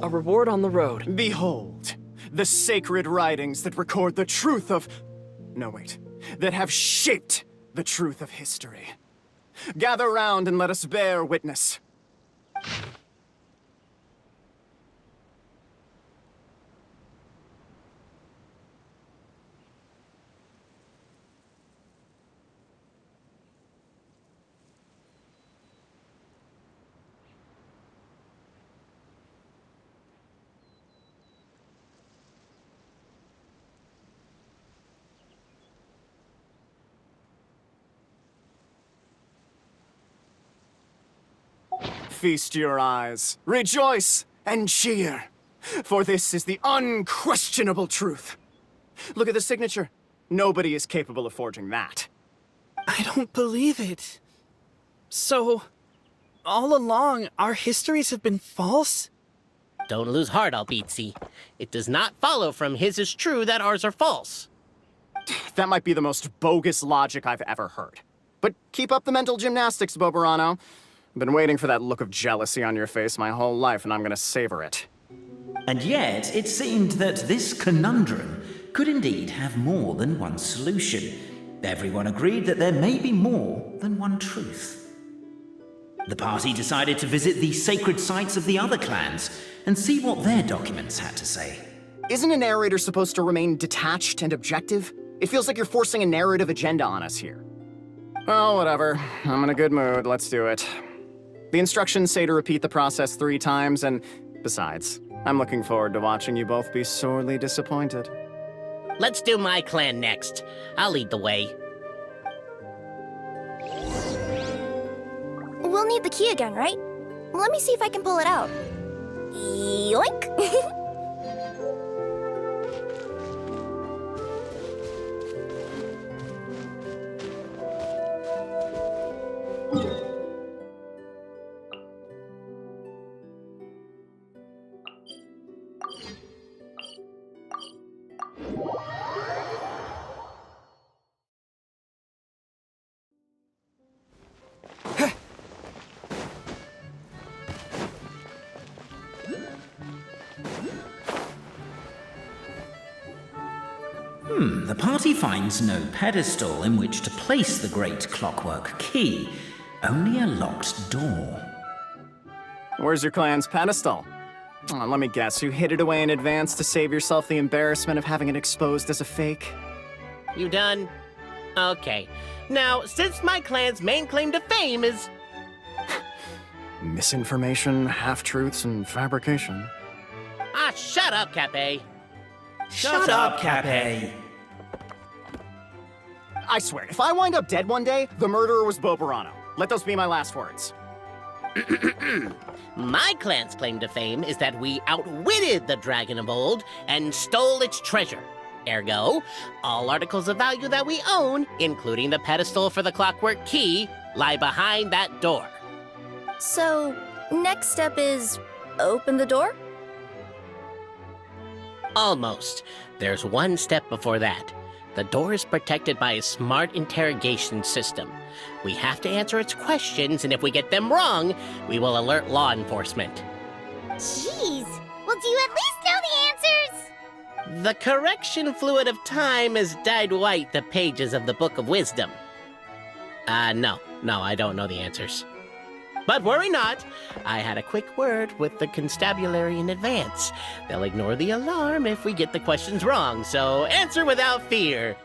A reward on the road. Behold, the sacred writings that record the truth of... No, wait. That have shaped the truth of history. Gather round and let us bear witness. Feast your eyes, rejoice, and cheer, for this is the unquestionable truth. Look at the signature. Nobody is capable of forging that. I don't believe it. So, all along, our histories have been false? Don't lose heart, Albizzi. It does not follow from his is true that ours are false. That might be the most bogus logic I've ever heard. But keep up the mental gymnastics, Boberano. I've been waiting for that look of jealousy on your face my whole life, and I'm gonna savor it. And yet, it seemed that this conundrum could indeed have more than one solution. Everyone agreed that there may be more than one truth. The party decided to visit the sacred sites of the other clans and see what their documents had to say. Isn't a narrator supposed to remain detached and objective? It feels like you're forcing a narrative agenda on us here. Well, whatever. I'm in a good mood. Let's do it. The instructions say to repeat the process 3 times, and besides, I'm looking forward to watching you both be sorely disappointed. Let's do my clan next. I'll lead the way. We'll need the key again, right? Let me see if I can pull it out. Yoink! The party finds no pedestal in which to place the great clockwork key, only a locked door. Where's your clan's pedestal? Oh, let me guess, you hid it away in advance to save yourself the embarrassment of having it exposed as a fake? You done? Okay. Now, since my clan's main claim to fame is... Misinformation, half-truths, and fabrication. Ah, shut up, Kaveh. Shut up, Kaveh. I swear, if I wind up dead one day, the murderer was Boberano. Let those be my last words. My clan's claim to fame is that we outwitted the dragon of old and stole its treasure. Ergo, all articles of value that we own, including the pedestal for the clockwork key, lie behind that door. So, next step is open the door? Almost. There's one step before that. The door is protected by a smart interrogation system. We have to answer its questions, and if we get them wrong, we will alert law enforcement. Jeez. Well, do you at least know the answers? The correction fluid of time has dyed white the pages of the Book of Wisdom. No, I don't know the answers. But worry not, I had a quick word with the constabulary in advance. They'll ignore the alarm if we get the questions wrong, so answer without fear.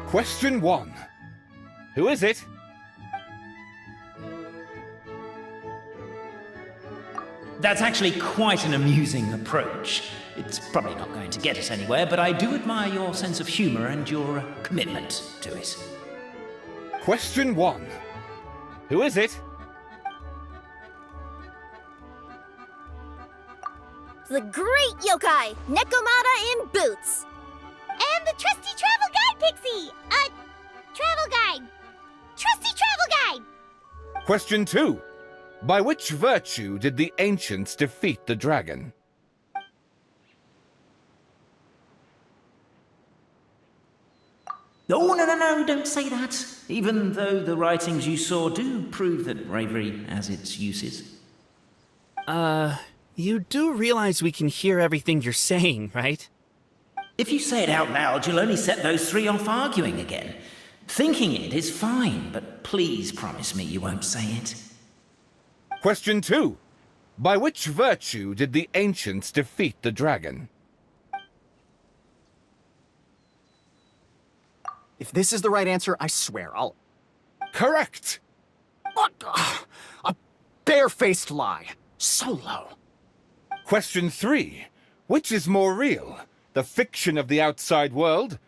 Question 1. Who is it? That's actually quite an amusing approach. It's probably not going to get us anywhere, but I do admire your sense of humor and your commitment to it. Question 1. Who is it? The great yokai, Nekomata in boots! And the trusty travel guide, Pixie! Travel guide! Trusty travel guide! Question 2. By which virtue did the ancients defeat the dragon? Oh, no, don't say that. Even though the writings you saw do prove that bravery has its uses. You do realize we can hear everything you're saying, right? If you say it out loud, you'll only set those three off arguing again. Thinking it is fine, but please promise me you won't say it. Question 2. By which virtue did the ancients defeat the dragon? If this is the right answer, I swear I'll... Correct! What? A barefaced lie. So low. Question 3. Which is more real? The fiction of the outside world,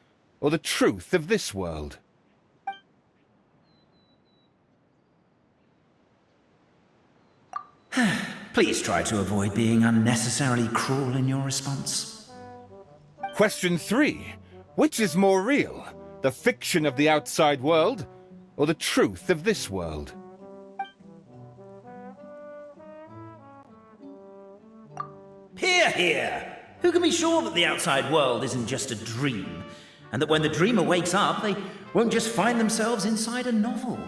or the truth of this world? Please try to avoid being unnecessarily cruel in your response. Question 3. Which is more real? The fiction of the outside world, or the truth of this world? Hear, hear! Who can be sure that the outside world isn't just a dream, and that when the dreamer wakes up, they won't just find themselves inside a novel?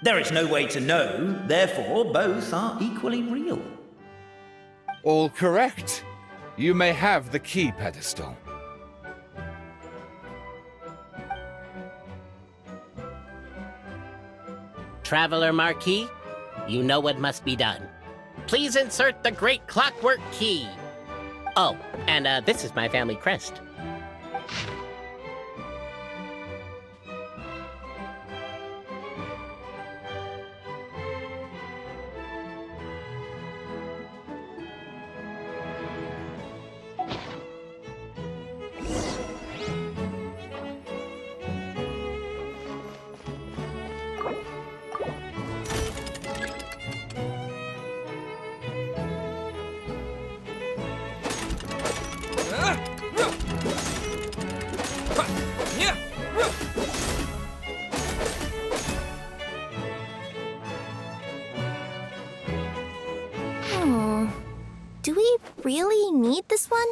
There is no way to know, therefore both are equally real. All correct. You may have the key pedestal. Traveler Marquis, you know what must be done. Please insert the great clockwork key. Oh, and this is my family crest. Do we really need this one?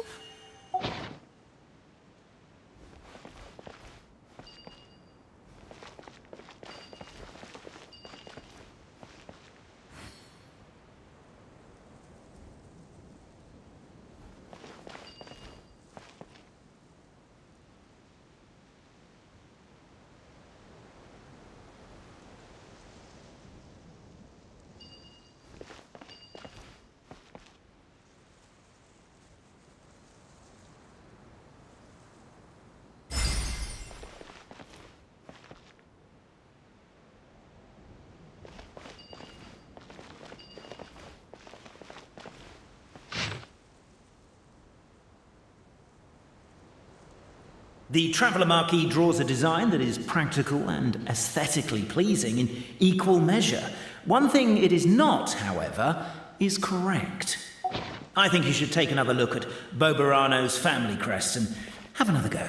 The Traveller Marquee draws a design that is practical and aesthetically pleasing in equal measure. One thing it is not, however, is correct. I think you should take another look at Boberano's family crest and have another go.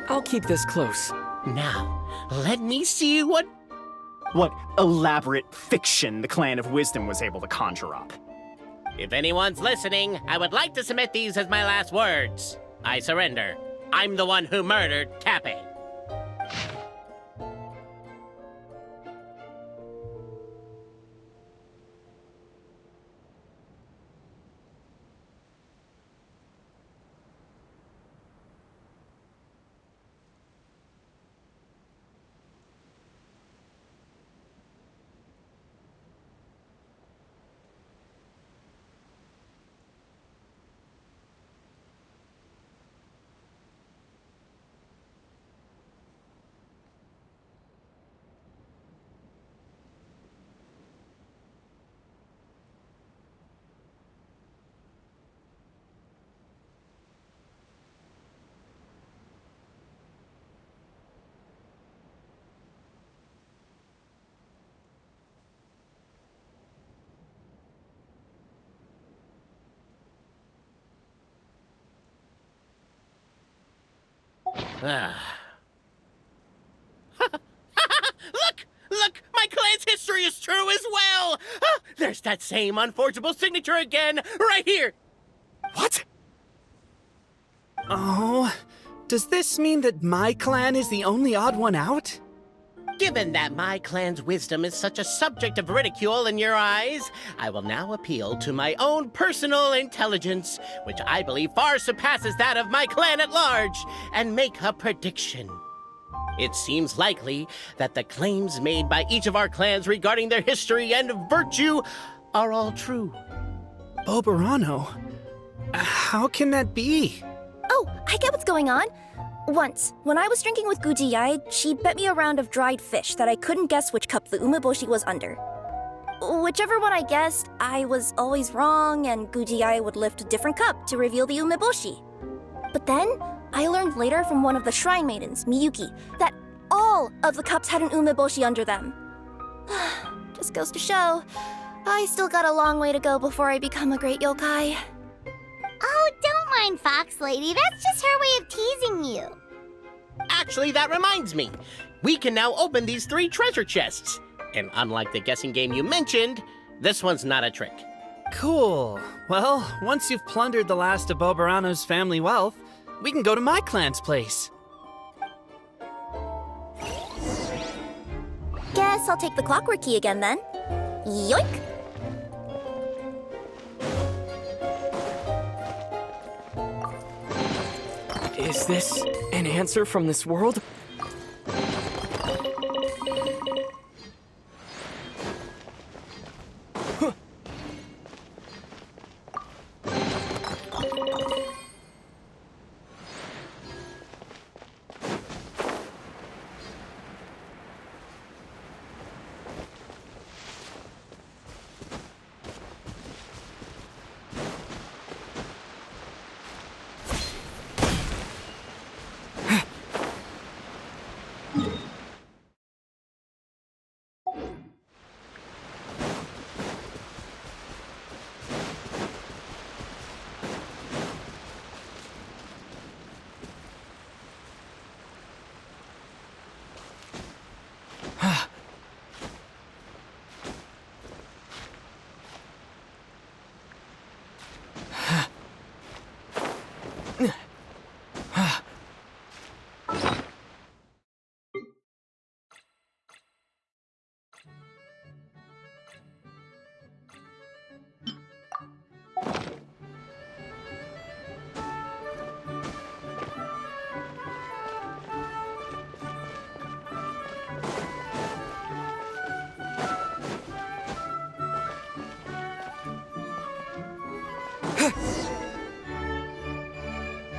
I'll keep this close. Now, let me see what elaborate fiction the Clan of Wisdom was able to conjure up. If anyone's listening, I would like to submit these as my last words. I surrender. I'm the one who murdered Kaveh. Look! My clan's history is true as well! There's that same unforgeable signature again, right here! What? Oh, does this mean that my clan is the only odd one out? Given that my clan's wisdom is such a subject of ridicule in your eyes, I will now appeal to my own personal intelligence, which I believe far surpasses that of my clan at large, and make a prediction. It seems likely that the claims made by each of our clans regarding their history and virtue are all true. Boberano? How can that be? Oh, I get what's going on. Once, when I was drinking with Gujiyai, she bet me a round of dried fish that I couldn't guess which cup the umeboshi was under. Whichever one I guessed, I was always wrong, and Gujiyai would lift a different cup to reveal the umeboshi. But then, I learned later from one of the shrine maidens, Miyuki, that all of the cups had an umeboshi under them. Just goes to show, I still got a long way to go before I become a great yokai. Oh, don't mind Fox Lady. That's just her way of teasing you. Actually, that reminds me. We can now open these 3 treasure chests. And unlike the guessing game you mentioned, this one's not a trick. Cool. Well, once you've plundered the last of Boberano's family wealth, we can go to my clan's place. Guess I'll take the clockwork key again then. Yoink! Is this an answer from this world?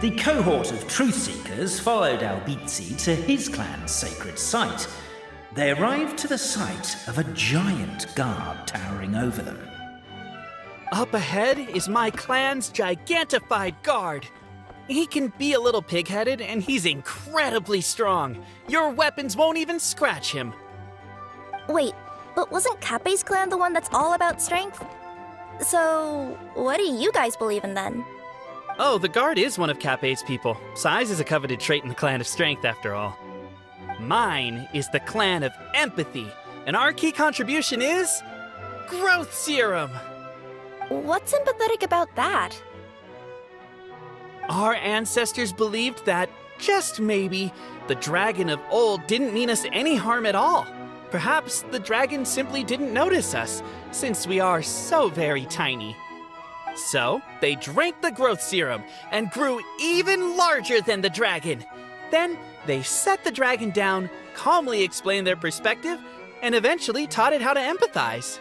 The cohort of truth seekers followed Albizzi to his clan's sacred site. They arrived to the site of a giant guard towering over them. Up ahead is my clan's gigantified guard. He can be a little pig-headed, and he's incredibly strong. Your weapons won't even scratch him. Wait, but wasn't Kappei's clan the one that's all about strength? So, what do you guys believe in then? Oh, the guard is one of Kappei's people. Size is a coveted trait in the clan of strength, after all. Mine is the clan of empathy, and our key contribution is growth serum. What's empathetic about that? Our ancestors believed that, just maybe, the dragon of old didn't mean us any harm at all. Perhaps the dragon simply didn't notice us, since we are so very tiny. So, they drank the growth serum and grew even larger than the dragon. Then, they set the dragon down, calmly explained their perspective, and eventually taught it how to empathize.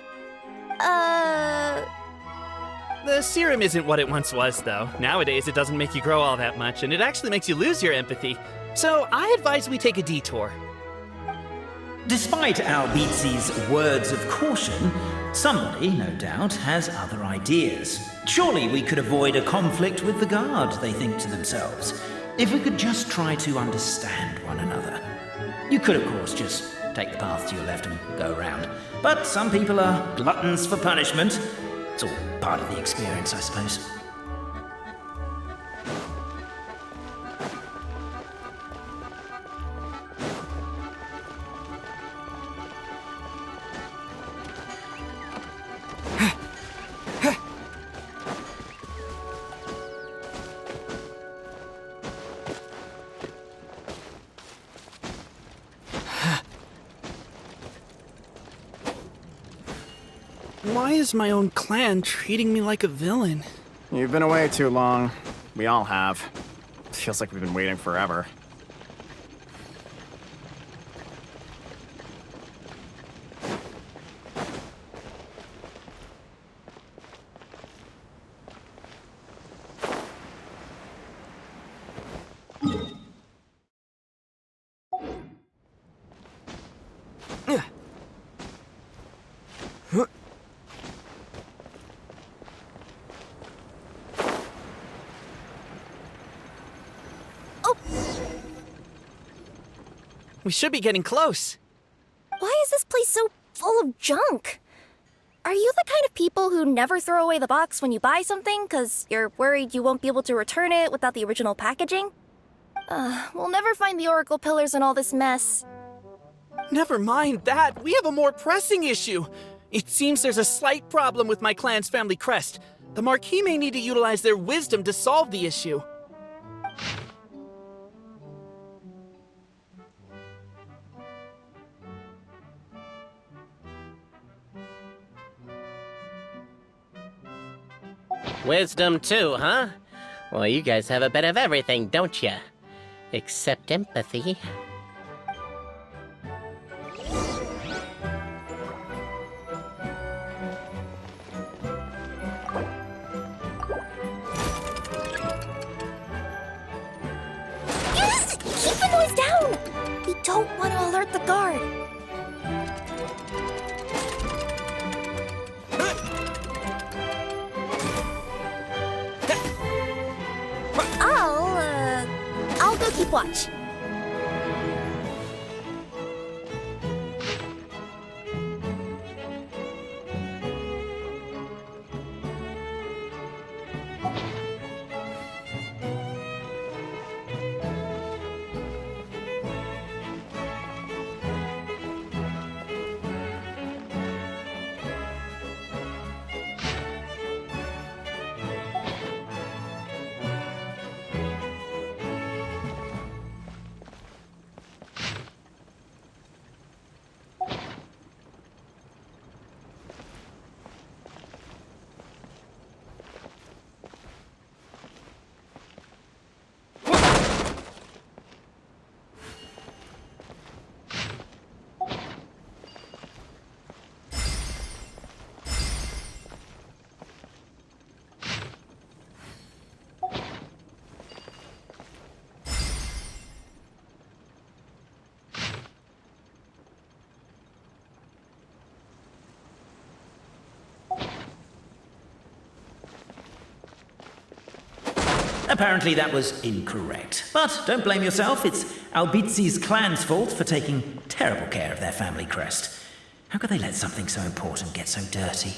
The serum isn't what it once was, though. Nowadays, it doesn't make you grow all that much, and it actually makes you lose your empathy. So, I advise we take a detour. Despite Albizzi's words of caution, somebody, no doubt, has other ideas. Surely we could avoid a conflict with the guard, they think to themselves, if we could just try to understand one another. You could, of course, just take the path to your left and go around. But some people are gluttons for punishment. It's all part of the experience, I suppose. Why is my own clan treating me like a villain? You've been away too long. We all have. Feels like we've been waiting forever. We should be getting close. Why is this place so full of junk? Are you the kind of people who never throw away the box when you buy something because you're worried you won't be able to return it without the original packaging? We'll never find the Oracle pillars in all this mess. Never mind that. We have a more pressing issue. It seems there's a slight problem with my clan's family crest. The Marquis may need to utilize their wisdom to solve the issue. Wisdom too, huh? Well, you guys have a bit of everything, don't ya? Except empathy. Yes! Keep the noise down! We don't want to alert the guard. I'll go keep watch. Apparently that was incorrect. But don't blame yourself, it's Albizi's clan's fault for taking terrible care of their family crest. How could they let something so important get so dirty?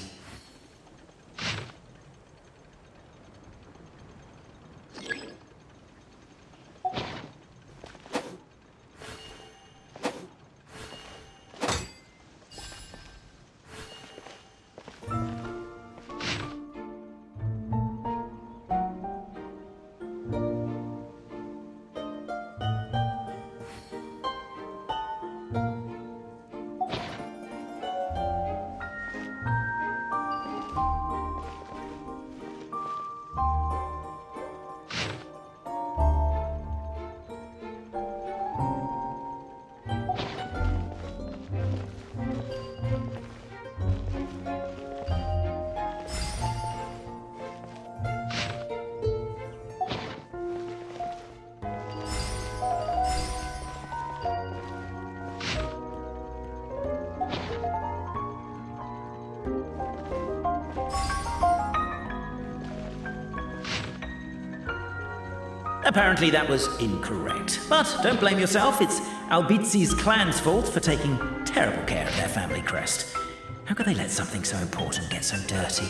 Apparently that was incorrect. But don't blame yourself, it's Albizi's clan's fault for taking terrible care of their family crest. How could they let something so important get so dirty?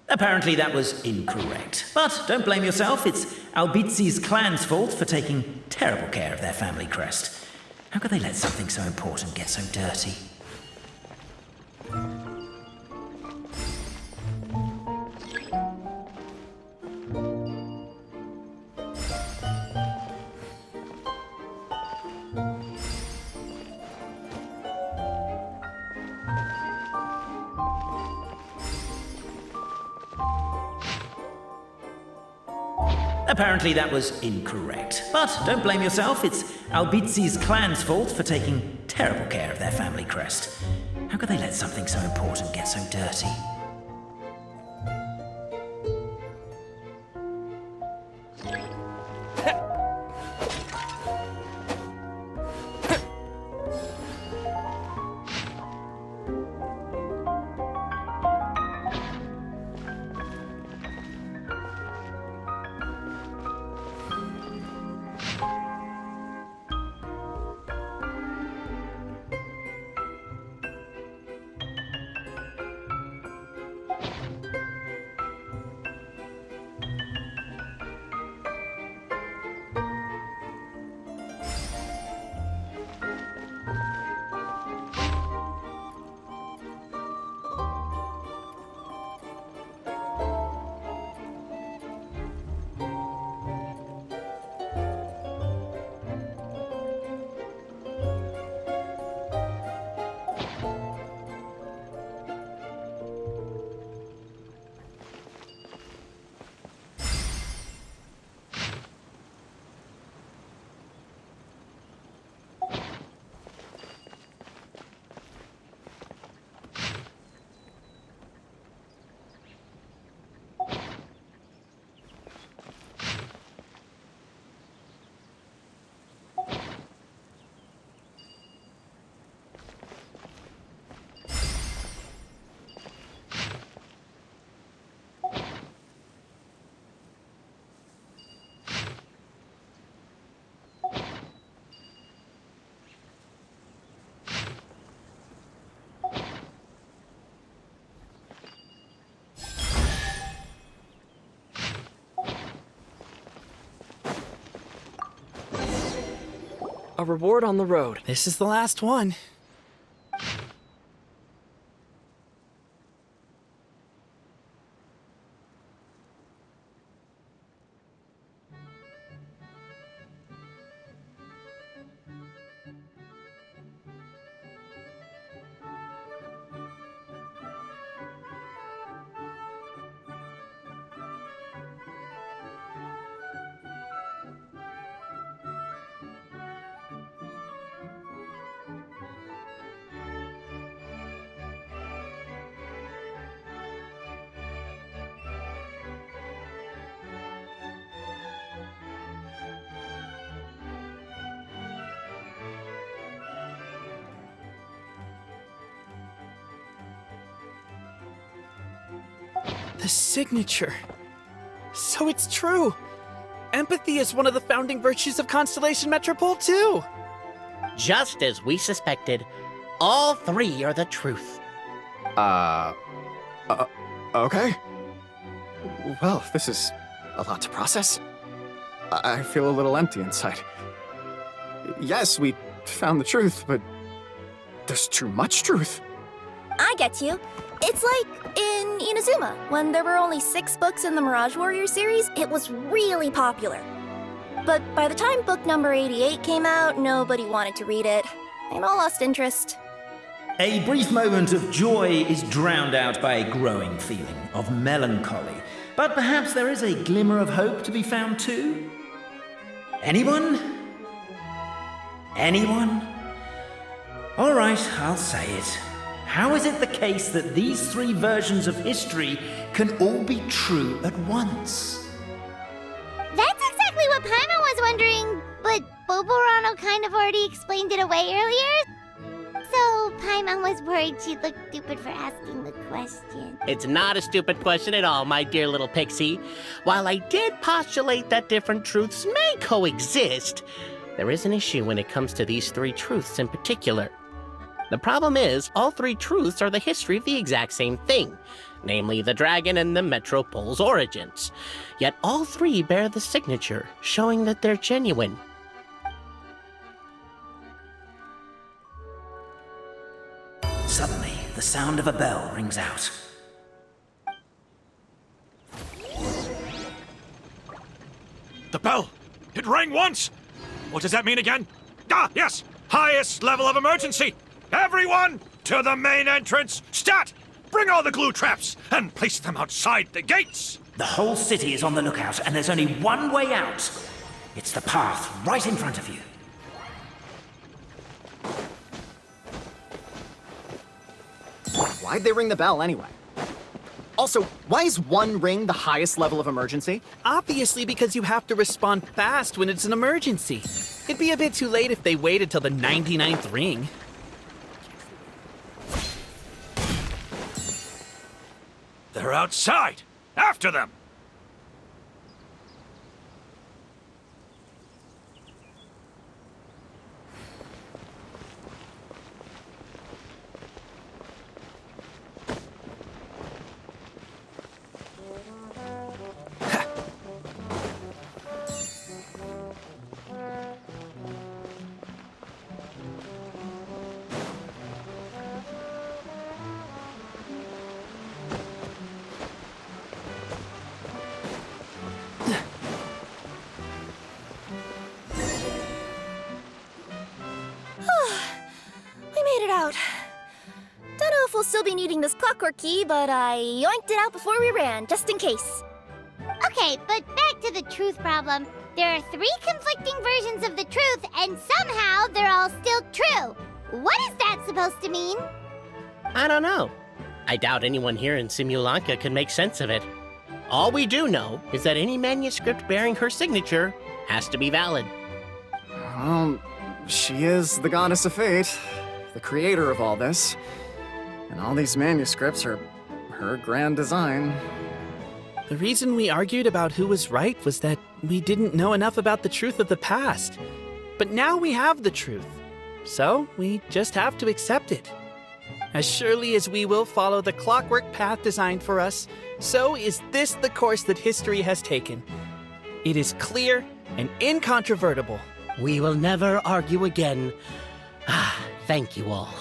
Apparently that was incorrect. But don't blame yourself, it's Albizi's clan's fault for taking terrible care of their family crest. How could they let something so important get so dirty? Apparently that was incorrect. But don't blame yourself, it's Albizi's clan's fault for taking terrible care of their family crest. How could they let something so important get so dirty? A reward on the road. This is the last one. The signature. So it's true. Empathy is one of the founding virtues of Constellation Metropole, too. Just as we suspected, all three are the truth. Okay. Well, this is a lot to process. I feel a little empty inside. Yes, we found the truth, but there's too much truth. I get you. It's like in Inazuma, when there were only 6 books in the Mirage Warrior series, it was really popular. But by the time book number 88 came out, nobody wanted to read it. They'd all lost interest. A brief moment of joy is drowned out by a growing feeling of melancholy. But perhaps there is a glimmer of hope to be found too? Anyone? Anyone? All right, I'll say it. How is it the case that these 3 versions of history can all be true at once? That's exactly what Paimon was wondering, but Boborano kind of already explained it away earlier. So Paimon was worried she'd look stupid for asking the question. It's not a stupid question at all, my dear little pixie. While I did postulate that different truths may coexist, there is an issue when it comes to these 3 truths in particular. The problem is, all 3 truths are the history of the exact same thing, namely the dragon and the Metropole's origins. Yet all 3 bear the signature, showing that they're genuine. Suddenly, the sound of a bell rings out. The bell! It rang once! What does that mean again? Ah, yes! Highest level of emergency! Everyone, to the main entrance! Stat! Bring all the glue traps and place them outside the gates! The whole city is on the lookout, and there's only one way out. It's the path right in front of you. Why'd they ring the bell anyway? Also, why is 1 ring the highest level of emergency? Obviously because you have to respond fast when it's an emergency. It'd be a bit too late if they waited till the 99th ring. They're outside! After them! Don't know if we'll still be needing this clockwork key, but I yoinked it out before we ran, just in case. Okay, but back to the truth problem. There are 3 conflicting versions of the truth, and somehow they're all still true. What is that supposed to mean? I don't know. I doubt anyone here in Simulanka can make sense of it. All we do know is that any manuscript bearing her signature has to be valid. Well, she is the goddess of fate, the creator of all this. And all these manuscripts are her grand design. The reason we argued about who was right was that we didn't know enough about the truth of the past. But now we have the truth. So we just have to accept it. As surely as we will follow the clockwork path designed for us, so is this the course that history has taken. It is clear and incontrovertible. We will never argue again. Thank you all.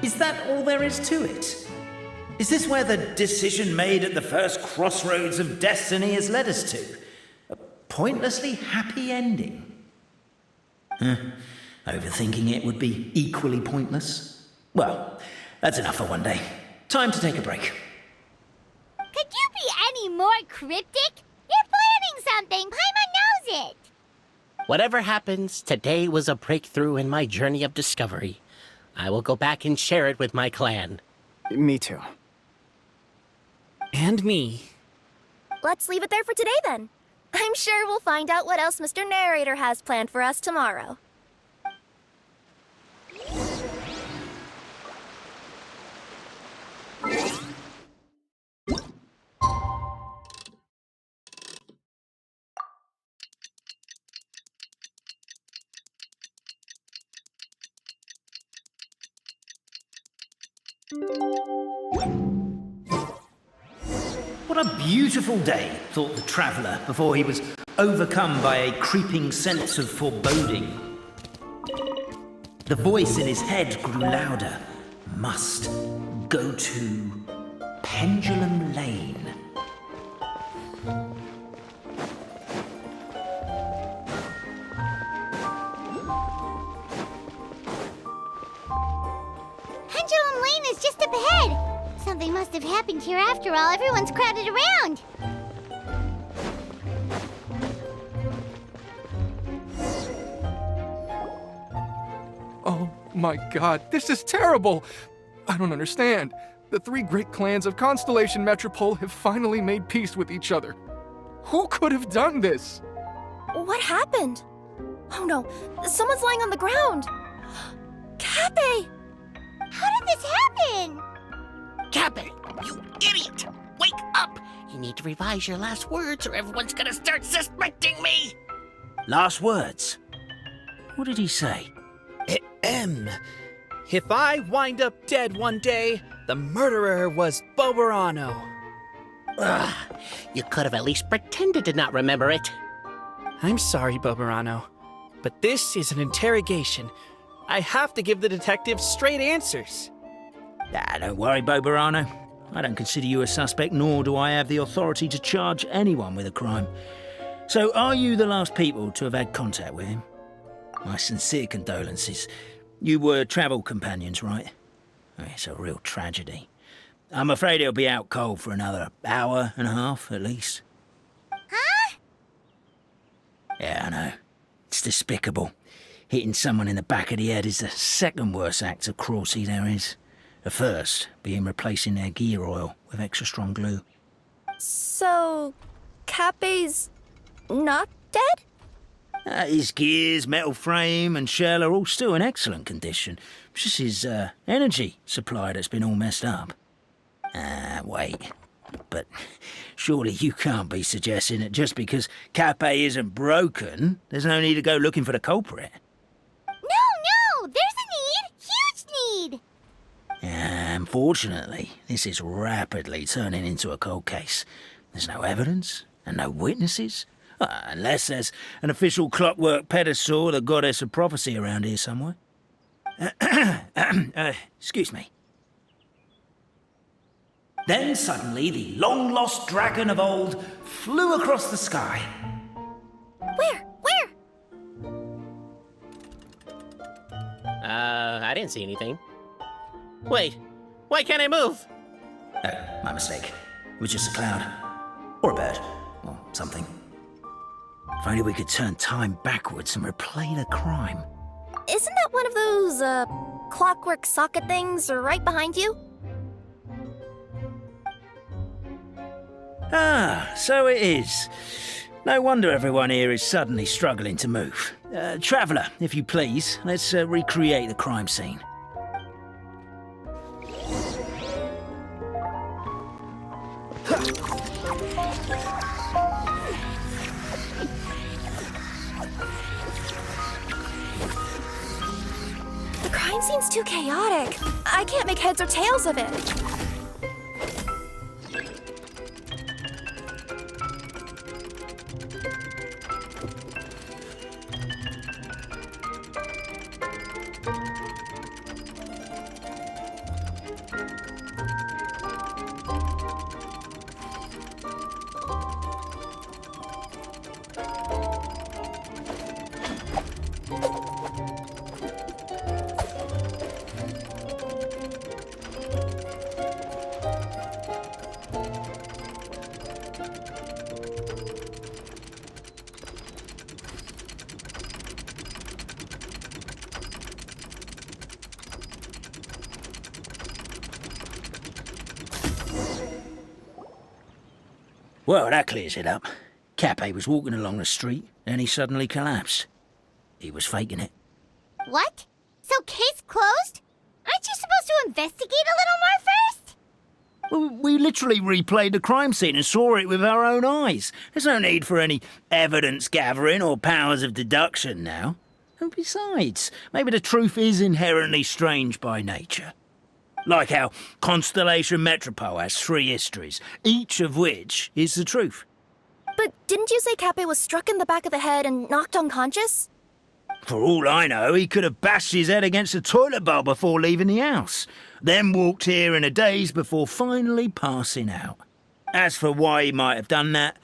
Is that all there is to it? Is this where the decision made at the first crossroads of destiny has led us to? A pointlessly happy ending? Overthinking it would be equally pointless. Well, that's enough for one day. Time to take a break. Could you be any more cryptic? You're planning something. Paimon knows it. Whatever happens, today was a breakthrough in my journey of discovery. I will go back and share it with my clan. Me too. And me. Let's leave it there for today then. I'm sure we'll find out what else Mr. Narrator has planned for us tomorrow. What a beautiful day, thought the traveller before he was overcome by a creeping sense of foreboding. The voice in his head grew louder. Must go to Pendulum Lane. Pendulum Lane is just up ahead. Something must have happened here after all. Everyone's crowded around. Oh my god, this is terrible! I don't understand. The three great clans of Constellation Metropole have finally made peace with each other. Who could have done this? What happened? Oh no, someone's lying on the ground. Kaveh! How did this happen? Kaveh, you idiot! Wake up! You need to revise your last words or everyone's gonna start suspecting me! Last words? What did he say? If I wind up dead one day, the murderer was Boberano. Ugh, you could have at least pretended to not remember it. I'm sorry, Boberano, but this is an interrogation. I have to give the detectives straight answers. Don't worry, Boberano. I don't consider you a suspect, nor do I have the authority to charge anyone with a crime. So, are you the last people to have had contact with him? My sincere condolences. You were travel companions, right? It's a real tragedy. I'm afraid he'll be out cold for another hour and a half, at least. Huh? Yeah, I know. It's despicable. Hitting someone in the back of the head is the second worst act of cruelty there is. The first being replacing their gear oil with extra strong glue. So, Kaveh's not dead? His gears, metal frame and shell are all still in excellent condition. It's just his energy supply that's been all messed up. Wait. But surely you can't be suggesting that just because Kaveh isn't broken, there's no need to go looking for the culprit. No! There's a need! Huge need! Unfortunately, this is rapidly turning into a cold case. There's no evidence and no witnesses. Unless there's an official clockwork pedestal, the goddess of prophecy around here somewhere. Excuse me. Then suddenly the long-lost dragon of old flew across the sky. Where? I didn't see anything. Wait, why can't I move? Oh, my mistake. It was just a cloud. Or a bird. Or something. If only we could turn time backwards and replay the crime. Isn't that one of those, clockwork socket things right behind you? So it is. No wonder everyone here is suddenly struggling to move. Traveller, if you please, let's recreate the crime scene. The crime scene's too chaotic. I can't make heads or tails of it. Well, that clears it up. Kaveh was walking along the street, then he suddenly collapsed. He was faking it. What? So case closed? Aren't you supposed to investigate a little more first? Well, we literally replayed the crime scene and saw it with our own eyes. There's no need for any evidence gathering or powers of deduction now. And besides, maybe the truth is inherently strange by nature. Like how Constellation Metropole has 3 histories, each of which is the truth. But didn't you say Kaveh was struck in the back of the head and knocked unconscious? For all I know, he could have bashed his head against a toilet bowl before leaving the house, then walked here in a daze before finally passing out. As for why he might have done that,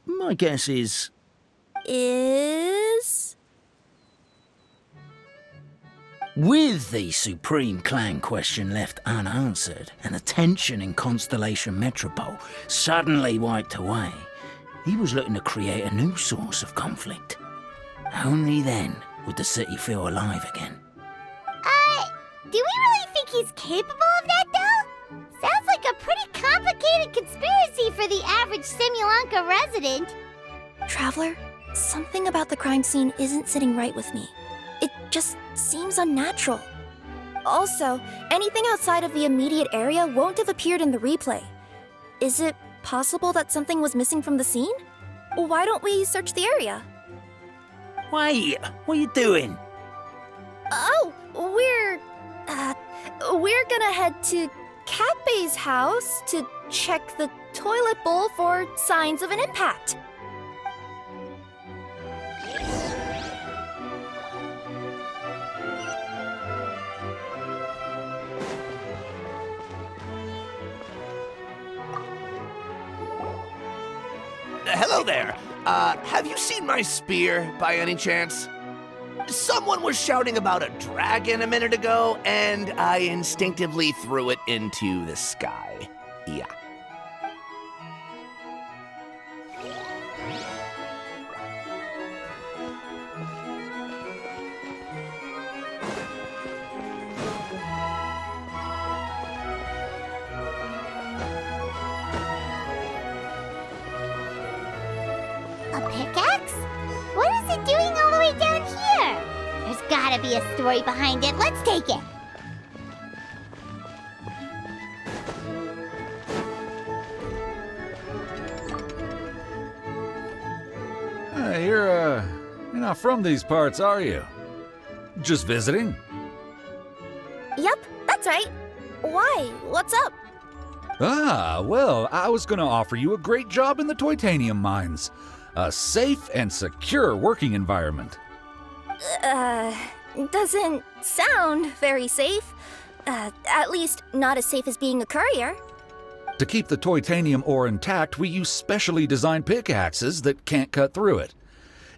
my guess is... With the Supreme Clan question left unanswered and the tension in Constellation Metropole suddenly wiped away, he was looking to create a new source of conflict. Only then would the city feel alive again. Do we really think he's capable of that, though? Sounds like a pretty complicated conspiracy for the average Simulanka resident. Traveler, something about the crime scene isn't sitting right with me. It just seems unnatural. Also, anything outside of the immediate area won't have appeared in the replay. Is it possible that something was missing from the scene? Why don't we search the area? Wait, what are you doing? Oh, we're gonna head to Kaveh's house to check the toilet bowl for signs of an impact. Hello there. Have you seen my spear by any chance? Someone was shouting about a dragon a minute ago, and I instinctively threw it into the sky. Yeah. A pickaxe? What is it doing all the way down here? There's gotta be a story behind it. Let's take it. You're not from these parts, are you? Just visiting? Yep, that's right. Why? What's up? Ah, well, I was gonna offer you a great job in the Titanium mines. A safe and secure working environment. Doesn't sound very safe. At least not as safe as being a courier. To keep the titanium ore intact, we use specially designed pickaxes that can't cut through it.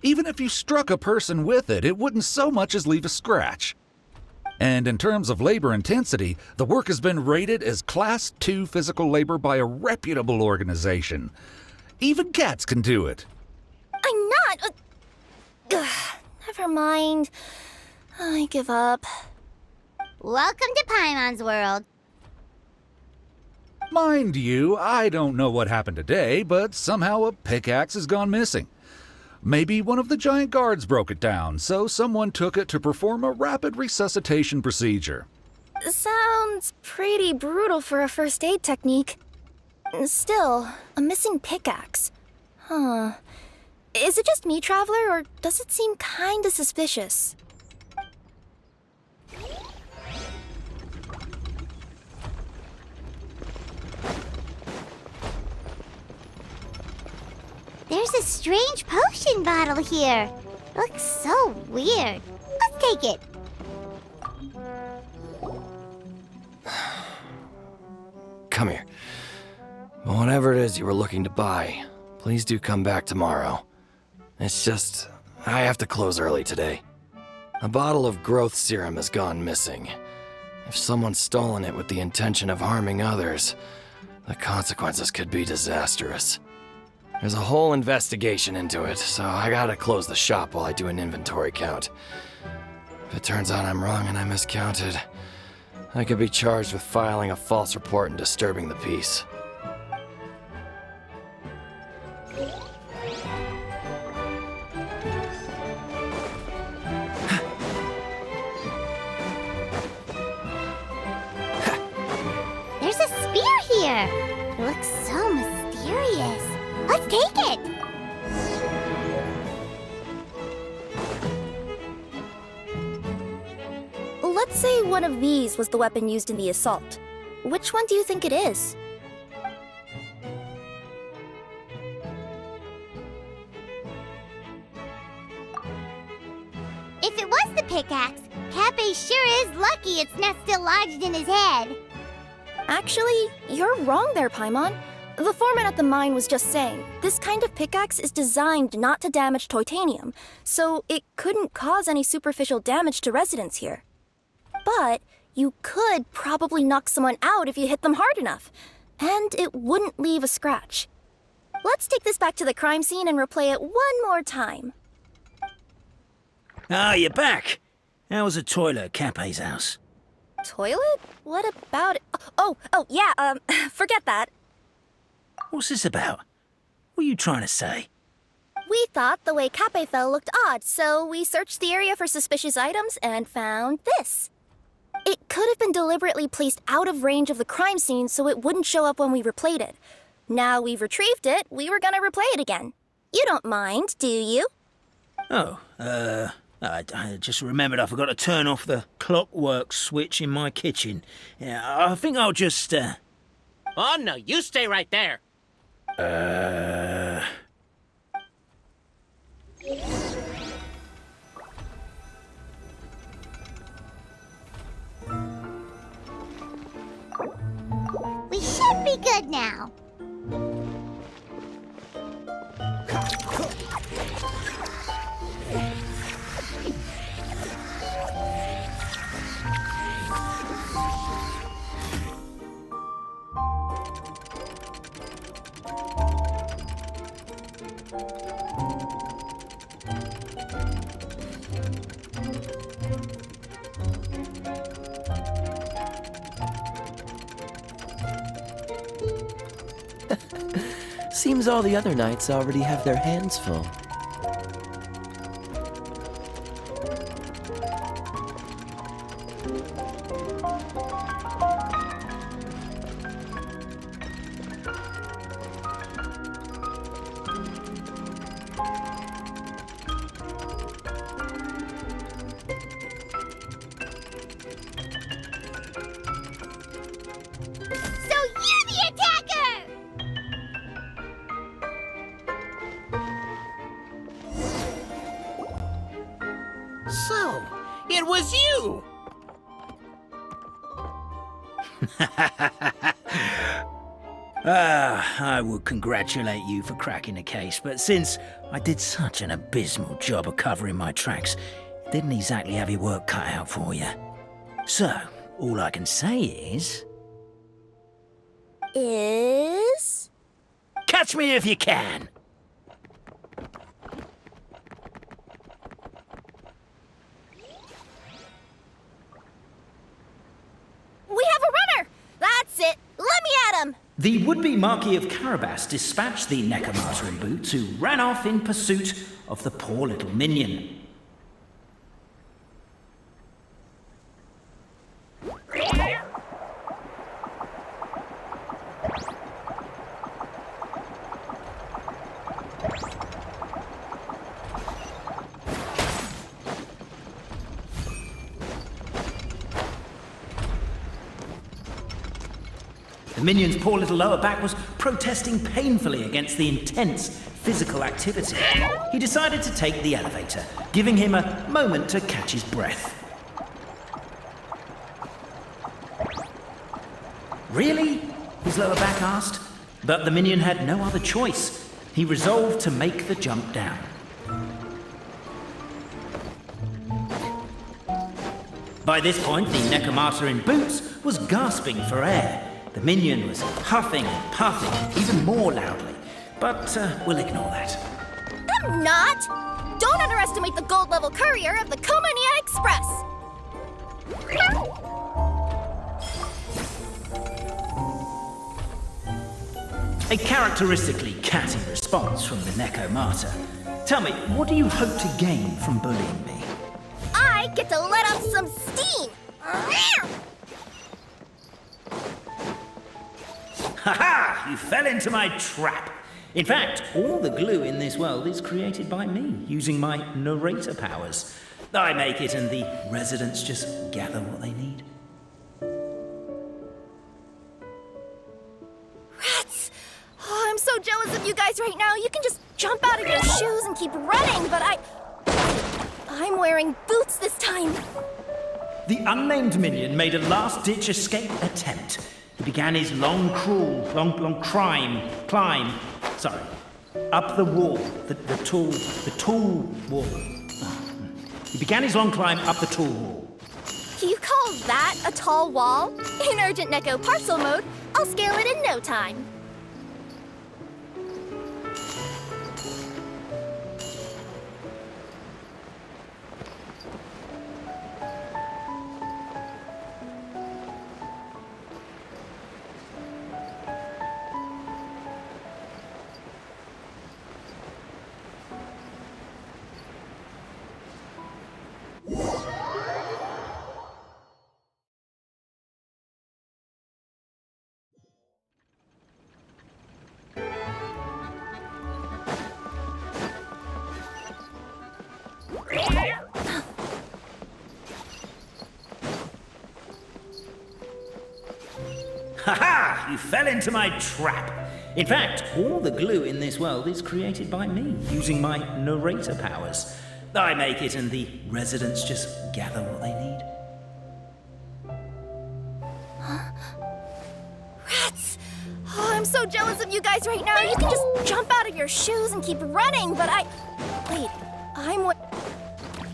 Even if you struck a person with it, it wouldn't so much as leave a scratch. And in terms of labor intensity, the work has been rated as Class 2 physical labor by a reputable organization. Even cats can do it. I'm not... never mind. I give up. Welcome to Paimon's world. Mind you, I don't know what happened today, but somehow a pickaxe has gone missing. Maybe one of the giant guards broke it down, so someone took it to perform a rapid resuscitation procedure. Sounds pretty brutal for a first aid technique. Still, a missing pickaxe. Huh. Is it just me, Traveler, or does it seem kinda suspicious? There's a strange potion bottle here. Looks so weird. Let's take it. Come here. Whatever it is you were looking to buy, please do come back tomorrow. It's just, I have to close early today. A bottle of growth serum has gone missing. If someone's stolen it with the intention of harming others, the consequences could be disastrous. There's a whole investigation into it, so I gotta close the shop while I do an inventory count. If it turns out I'm wrong and I miscounted, I could be charged with filing a false report and disturbing the peace. There's a spear here. It looks so mysterious. Let's take it. Let's say one of these was the weapon used in the assault. Which one do you think it is? If it was the pickaxe, Kaveh sure is lucky it's not still lodged in his head. Actually, you're wrong there, Paimon. The foreman at the mine was just saying, this kind of pickaxe is designed not to damage titanium, so it couldn't cause any superficial damage to residents here. But you could probably knock someone out if you hit them hard enough, and it wouldn't leave a scratch. Let's take this back to the crime scene and replay it one more time. Ah, you're back. How was the toilet at Kaveh's house? Toilet? What about it? Oh, yeah, forget that. What's this about? What are you trying to say? We thought the way Kaveh fell looked odd, so we searched the area for suspicious items and found this. It could have been deliberately placed out of range of the crime scene so it wouldn't show up when we replayed it. Now we've retrieved it, we were gonna replay it again. You don't mind, do you? Oh, I just remembered I forgot to turn off the clockwork switch in my kitchen. Yeah, I think I'll just, Oh, no, you stay right there. We should be good now. Seems all the other knights already have their hands full. So, it was you! I would congratulate you for cracking the case, but since I did such an abysmal job of covering my tracks, didn't exactly have your work cut out for you. So, all I can say is... Catch me if you can! We have a runner! That's it! Let me at him! The would-be Marquis of Carabas dispatched the Necromancer in boots, who ran off in pursuit of the poor little minion. The minion's poor little lower back was protesting painfully against the intense physical activity. He decided to take the elevator, giving him a moment to catch his breath. Really? His lower back asked. But the minion had no other choice. He resolved to make the jump down. By this point, the Necromancer in boots was gasping for air. The minion was huffing and puffing, even more loudly. But we'll ignore that. I'm not! Don't underestimate the gold-level courier of the Komania Express! A characteristically catty response from the Necomata. Tell me, what do you hope to gain from bullying me? I get to let off some steam! Ha-ha! You fell into my trap. In fact, all the glue in this world is created by me, using my narrator powers. I make it and the residents just gather what they need. Rats! Oh, I'm so jealous of you guys right now. You can just jump out of your shoes and keep running, but I'm wearing boots this time. The unnamed minion made a last-ditch escape attempt. He began his long climb, up the wall, the tall wall. He began his long climb up the tall wall. You call that a tall wall? In urgent Neko parcel mode, I'll scale it in no time. Ha-ha! You fell into my trap. In fact, all the glue in this world is created by me, using my narrator powers. I make it and the residents just gather what they need. Rats! Oh, I'm so jealous of you guys right now. You can just jump out of your shoes and keep running, but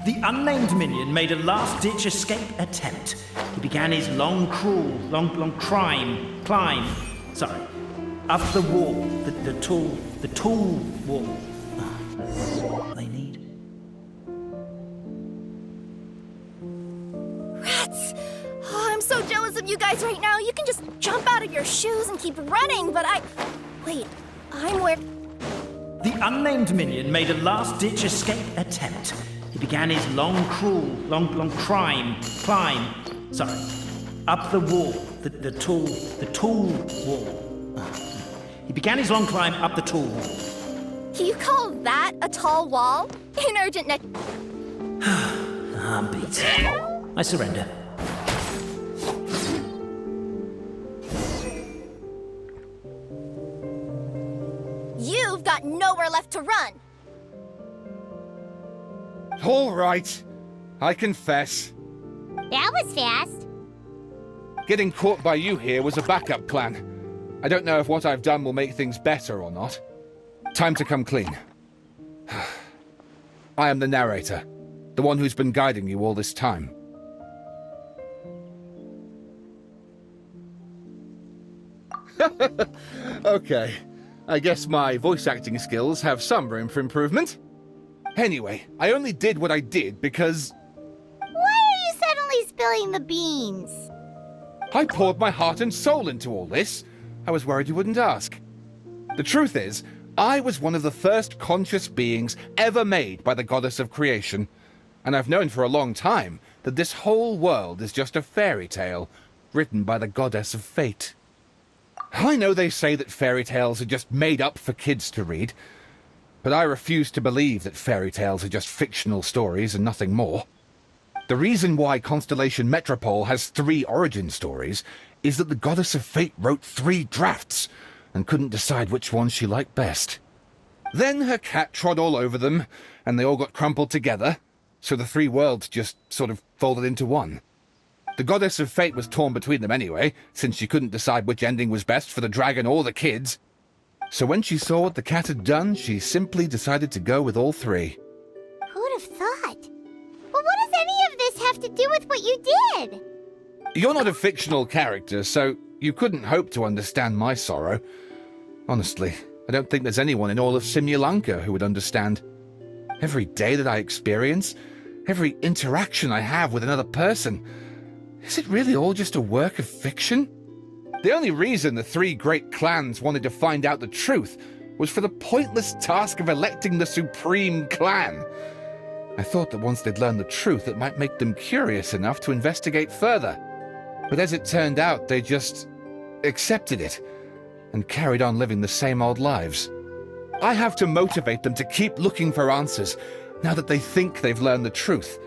The unnamed minion made a last-ditch escape attempt. He began his long climb, up the wall, the tall wall. They need. Rats! Oh, I'm so jealous of you guys right now. You can just jump out of your shoes and keep running, but The unnamed minion made a last-ditch escape attempt. He began his long climb, up the wall, the tall wall. He began his long climb up the tall wall. You call that a tall wall? In urgent I'm beat. I surrender. You've got nowhere left to run. All right. I confess. That was fast. Getting caught by you here was a backup plan. I don't know if what I've done will make things better or not. Time to come clean. I am the narrator, the one who's been guiding you all this time. Okay, I guess my voice acting skills have some room for improvement. Anyway, I only did what I did because... Why are you suddenly spilling the beans? I poured my heart and soul into all this. I was worried you wouldn't ask. The truth is, I was one of the first conscious beings ever made by the goddess of creation, and I've known for a long time that this whole world is just a fairy tale written by the goddess of fate. I know they say that fairy tales are just made up for kids to read, but I refuse to believe that fairy tales are just fictional stories and nothing more. The reason why Constellation Metropole has 3 origin stories is that the goddess of fate wrote 3 drafts and couldn't decide which one she liked best. Then her cat trod all over them, and they all got crumpled together, so the 3 worlds just sort of folded into one. The goddess of fate was torn between them anyway, since she couldn't decide which ending was best for the dragon or the kids. So when she saw what the cat had done, she simply decided to go with all 3. Who'd have thought? But what does any of this have to do with what you did? You're not a fictional character, so you couldn't hope to understand my sorrow. Honestly, I don't think there's anyone in all of Simulanka who would understand. Every day that I experience, every interaction I have with another person, is it really all just a work of fiction? The only reason the three great clans wanted to find out the truth was for the pointless task of electing the supreme clan. I thought that once they'd learned the truth, it might make them curious enough to investigate further. But as it turned out, they just accepted it and carried on living the same old lives. I have to motivate them to keep looking for answers now that they think they've learned the truth.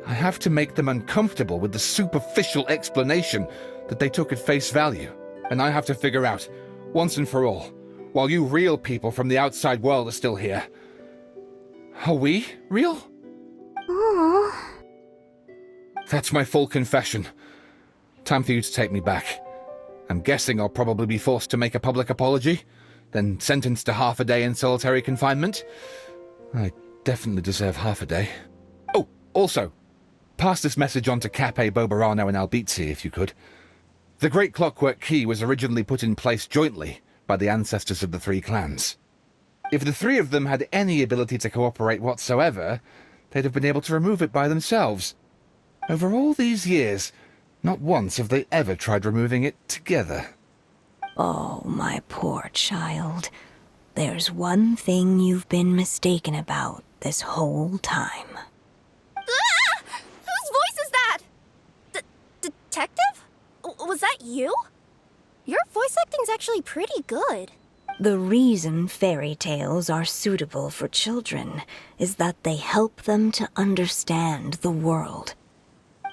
I have to make them uncomfortable with the superficial explanation that they took at face value. And I have to figure out, once and for all, while you real people from the outside world are still here, are we real? Aww. That's my full confession. Time for you to take me back. I'm guessing I'll probably be forced to make a public apology, then sentenced to half a day in solitary confinement. I definitely deserve half a day. Oh, also, pass this message on to Cape, Bobarano, and Albizzi, if you could. The Great Clockwork Key was originally put in place jointly by the ancestors of the three clans. If the three of them had any ability to cooperate whatsoever, they'd have been able to remove it by themselves. Over all these years, not once have they ever tried removing it together. Oh, my poor child. There's one thing you've been mistaken about this whole time. Ah! Whose voice is that? Detective? Was that you? Your voice acting's actually pretty good. The reason fairy tales are suitable for children is that they help them to understand the world.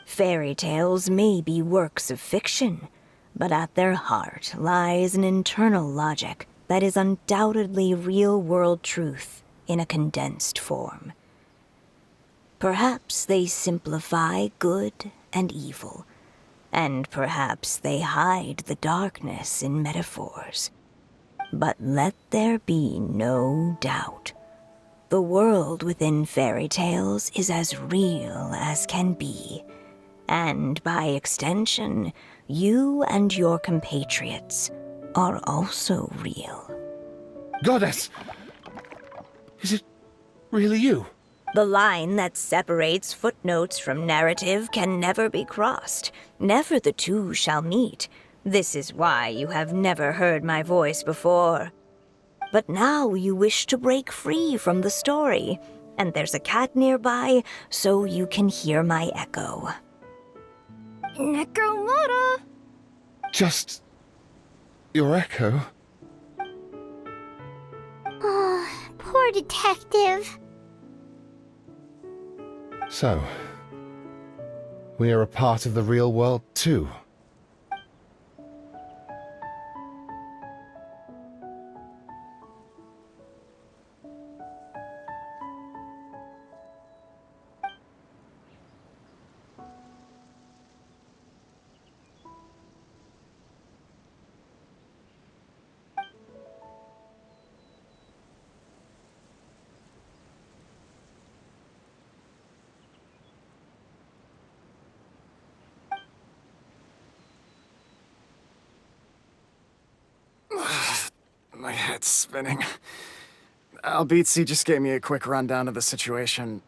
Fairy tales may be works of fiction, but at their heart lies an internal logic that is undoubtedly real-world truth in a condensed form. Perhaps they simplify good and evil, and perhaps they hide the darkness in metaphors. But let there be no doubt. The world within fairy tales is as real as can be, and by extension, you and your compatriots are also real. Goddess! Is it really you? The line that separates footnotes from narrative can never be crossed. Never the two shall meet. This is why you have never heard my voice before. But now you wish to break free from the story, and there's a cat nearby, so you can hear my echo. Necromora! Just your echo? Oh, poor detective. So, we are a part of the real world too. My head's spinning. Albizzi just gave me a quick rundown of the situation.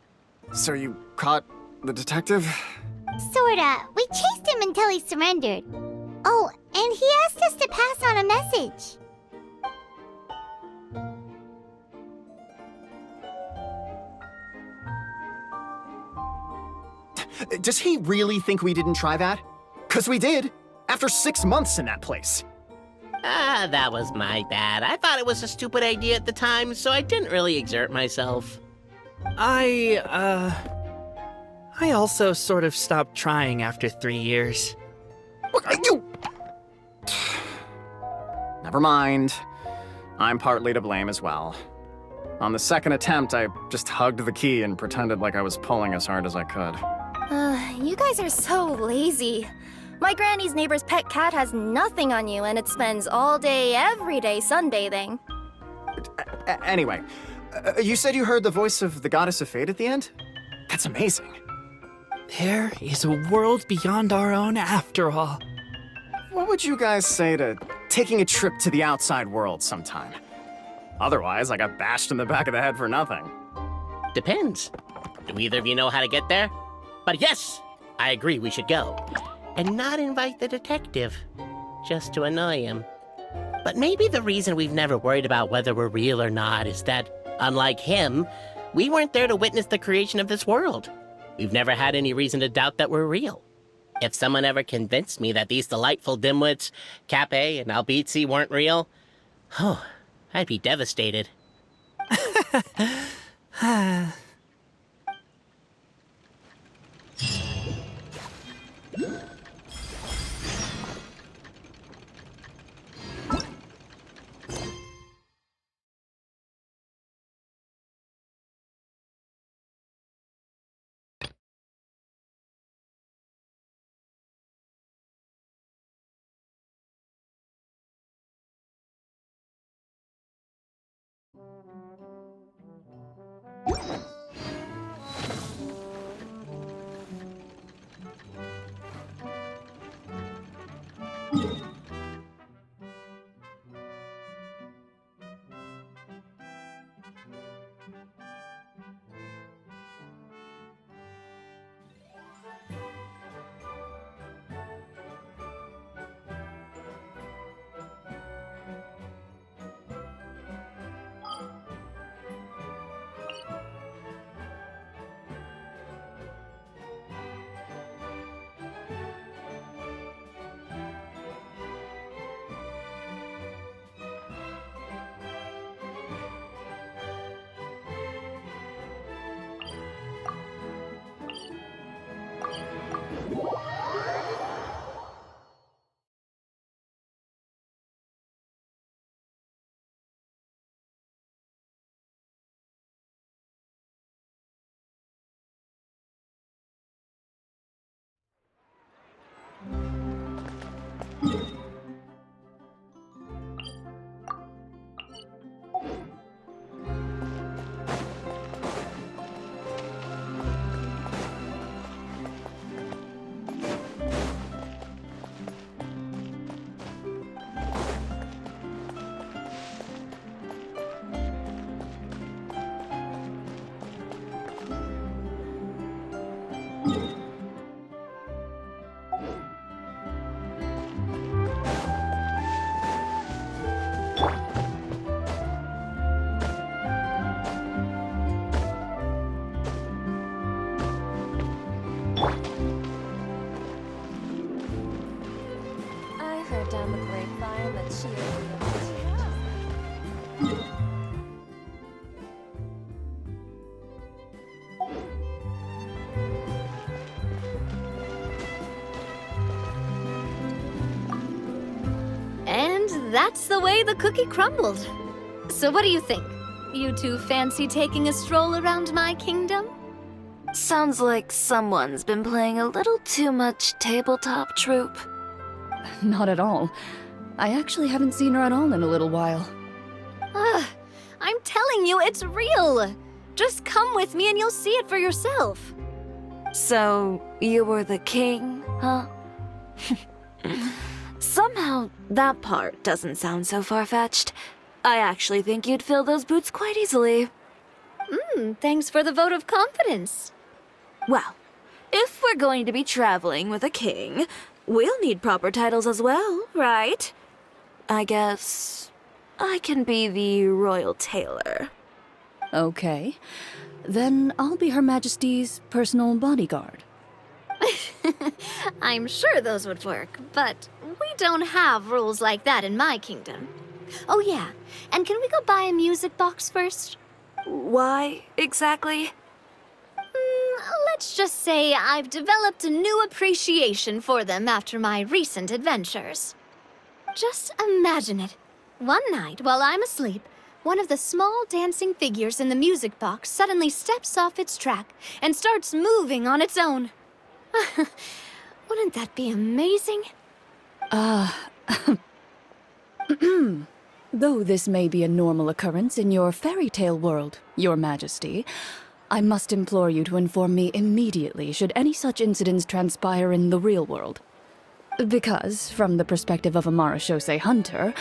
So you caught the detective? Sorta. We chased him until he surrendered. Oh, and he asked us to pass on a message. Does he really think we didn't try that? 'Cause we did! After 6 months in that place! That was my bad. I thought it was a stupid idea at the time, so I didn't really exert myself. I also sort of stopped trying after 3 years. Never mind. I'm partly to blame as well. On the second attempt, I just hugged the key and pretended like I was pulling as hard as I could. You guys are so lazy. My granny's neighbor's pet cat has nothing on you, and it spends all day, every day sunbathing. Anyway, you said you heard the voice of the Goddess of Fate at the end? That's amazing. There is a world beyond our own after all. What would you guys say to taking a trip to the outside world sometime? Otherwise, I got bashed in the back of the head for nothing. Depends. Do either of you know how to get there? But yes, I agree we should go. And not invite the detective. just to annoy him. But maybe the reason we've never worried about whether we're real or not is that, unlike him, we weren't there to witness the creation of this world. We've never had any reason to doubt that we're real. If someone ever convinced me that these delightful dimwits, Kaveh and Albizzi, weren't real, oh, I'd be devastated. Down the grapevine that Chiori. And that's the way the cookie crumbled. So what do you think? You two fancy taking a stroll around my kingdom? Sounds like someone's been playing a little too much tabletop troop. Not at all. I actually haven't seen her at all in a little while. I'm telling you, it's real! Just come with me and you'll see it for yourself. So, you were the king, huh? Somehow, that part doesn't sound so far-fetched. I actually think you'd fill those boots quite easily. Thanks for the vote of confidence. Well, if we're going to be traveling with a king, we'll need proper titles as well, right? I guess I can be the royal tailor. Okay. Then I'll be Her Majesty's personal bodyguard. I'm sure those would work, but we don't have rules like that in my kingdom. Oh yeah, and can we go buy a music box first? Why, exactly? Let's just say I've developed a new appreciation for them after my recent adventures. Just imagine it. One night, while I'm asleep, one of the small dancing figures in the music box suddenly steps off its track and starts moving on its own. Wouldn't that be amazing? Though this may be a normal occurrence in your fairy tale world, Your Majesty, I must implore you to inform me immediately should any such incidents transpire in the real world. Because, from the perspective of a marechaussee hunter,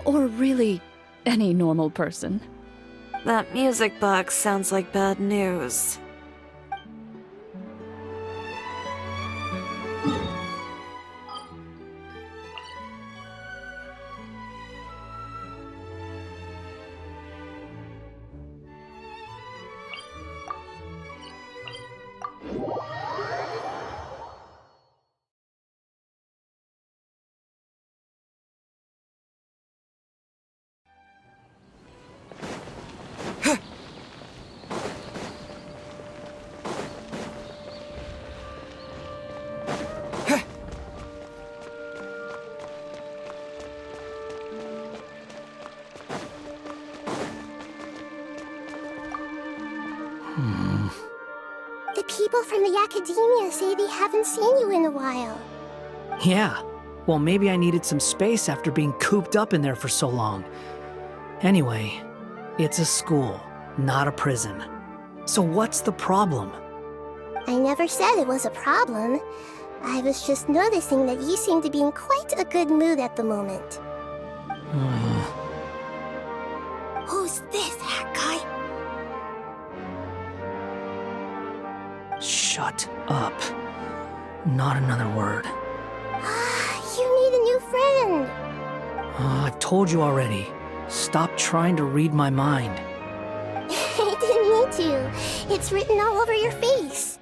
or really any normal person. That music box sounds like bad news. The people from the Akademiya say they haven't seen you in a while. Yeah. Well, maybe I needed some space after being cooped up in there for so long. Anyway, it's a school, not a prison. So what's the problem? I never said it was a problem. I was just noticing that you seem to be in quite a good mood at the moment. Who's this, hat guy? Shut up. Not another word. You need a new friend. I've told you already. Stop trying to read my mind. I didn't need to. It's written all over your face.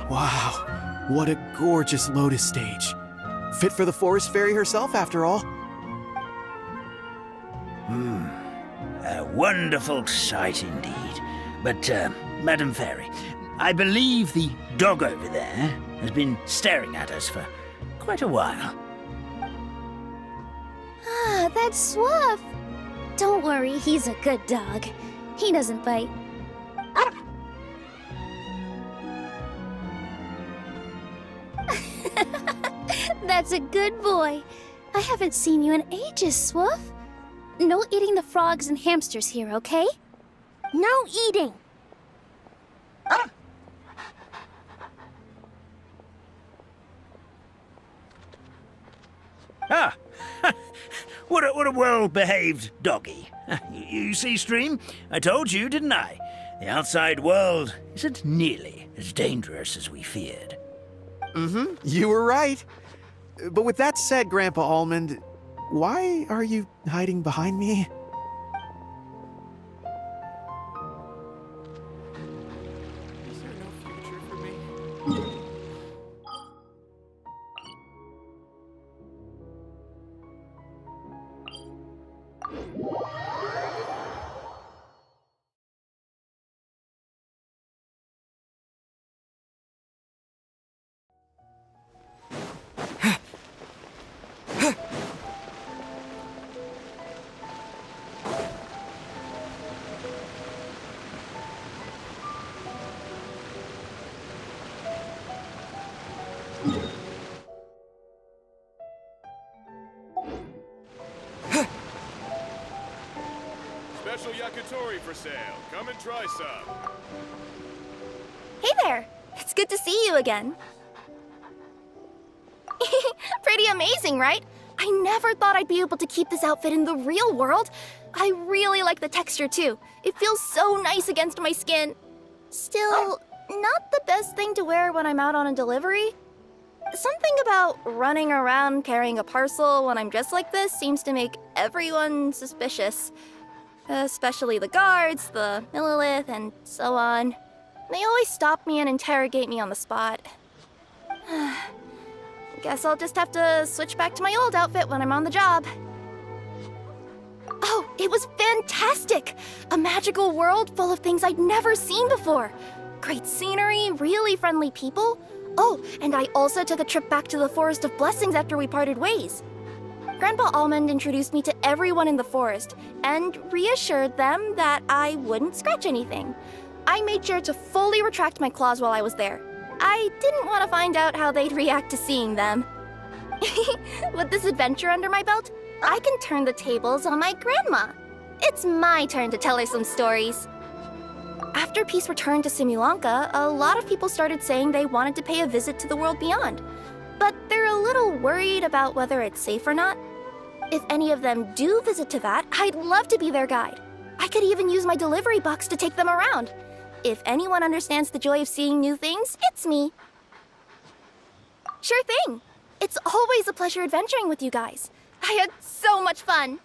Wow, what a gorgeous lotus stage. Fit for the forest fairy herself, after all. A wonderful sight indeed. But, Madam Fairy, I believe the dog over there has been staring at us for quite a while. Ah, that's Swoof. Don't worry, he's a good dog. He doesn't bite. That's a good boy. I haven't seen you in ages, Swoof. No eating the frogs and hamsters here, okay? No eating! Ah, what a well-behaved doggy. You see, Stream? I told you, didn't I? The outside world isn't nearly as dangerous as we feared. Mm-hmm, you were right. But with that said, Grandpa Almond, why are you hiding behind me? Is there no future for me? Special yakitori for sale. Come and try some. Hey there! It's good to see you again. Pretty amazing, right? I never thought I'd be able to keep this outfit in the real world. I really like the texture too. It feels so nice against my skin. Still, not the best thing to wear when I'm out on a delivery. Something about running around carrying a parcel when I'm dressed like this seems to make everyone suspicious. Especially the guards, the Millilith, and so on. They always stop me and interrogate me on the spot. Guess I'll just have to switch back to my old outfit when I'm on the job. Oh, it was fantastic! A magical world full of things I'd never seen before. Great scenery, really friendly people. Oh, and I also took a trip back to the Forest of Blessings after we parted ways. Grandpa Almond introduced me to everyone in the forest and reassured them that I wouldn't scratch anything. I made sure to fully retract my claws while I was there. I didn't want to find out how they'd react to seeing them. With this adventure under my belt, I can turn the tables on my grandma. It's my turn to tell her some stories. After peace returned to Simulanka, a lot of people started saying they wanted to pay a visit to the world beyond. But they're a little worried about whether it's safe or not. If any of them do visit to that, I'd love to be their guide. I could even use my delivery box to take them around. If anyone understands the joy of seeing new things, it's me. Sure thing. It's always a pleasure adventuring with you guys. I had so much fun.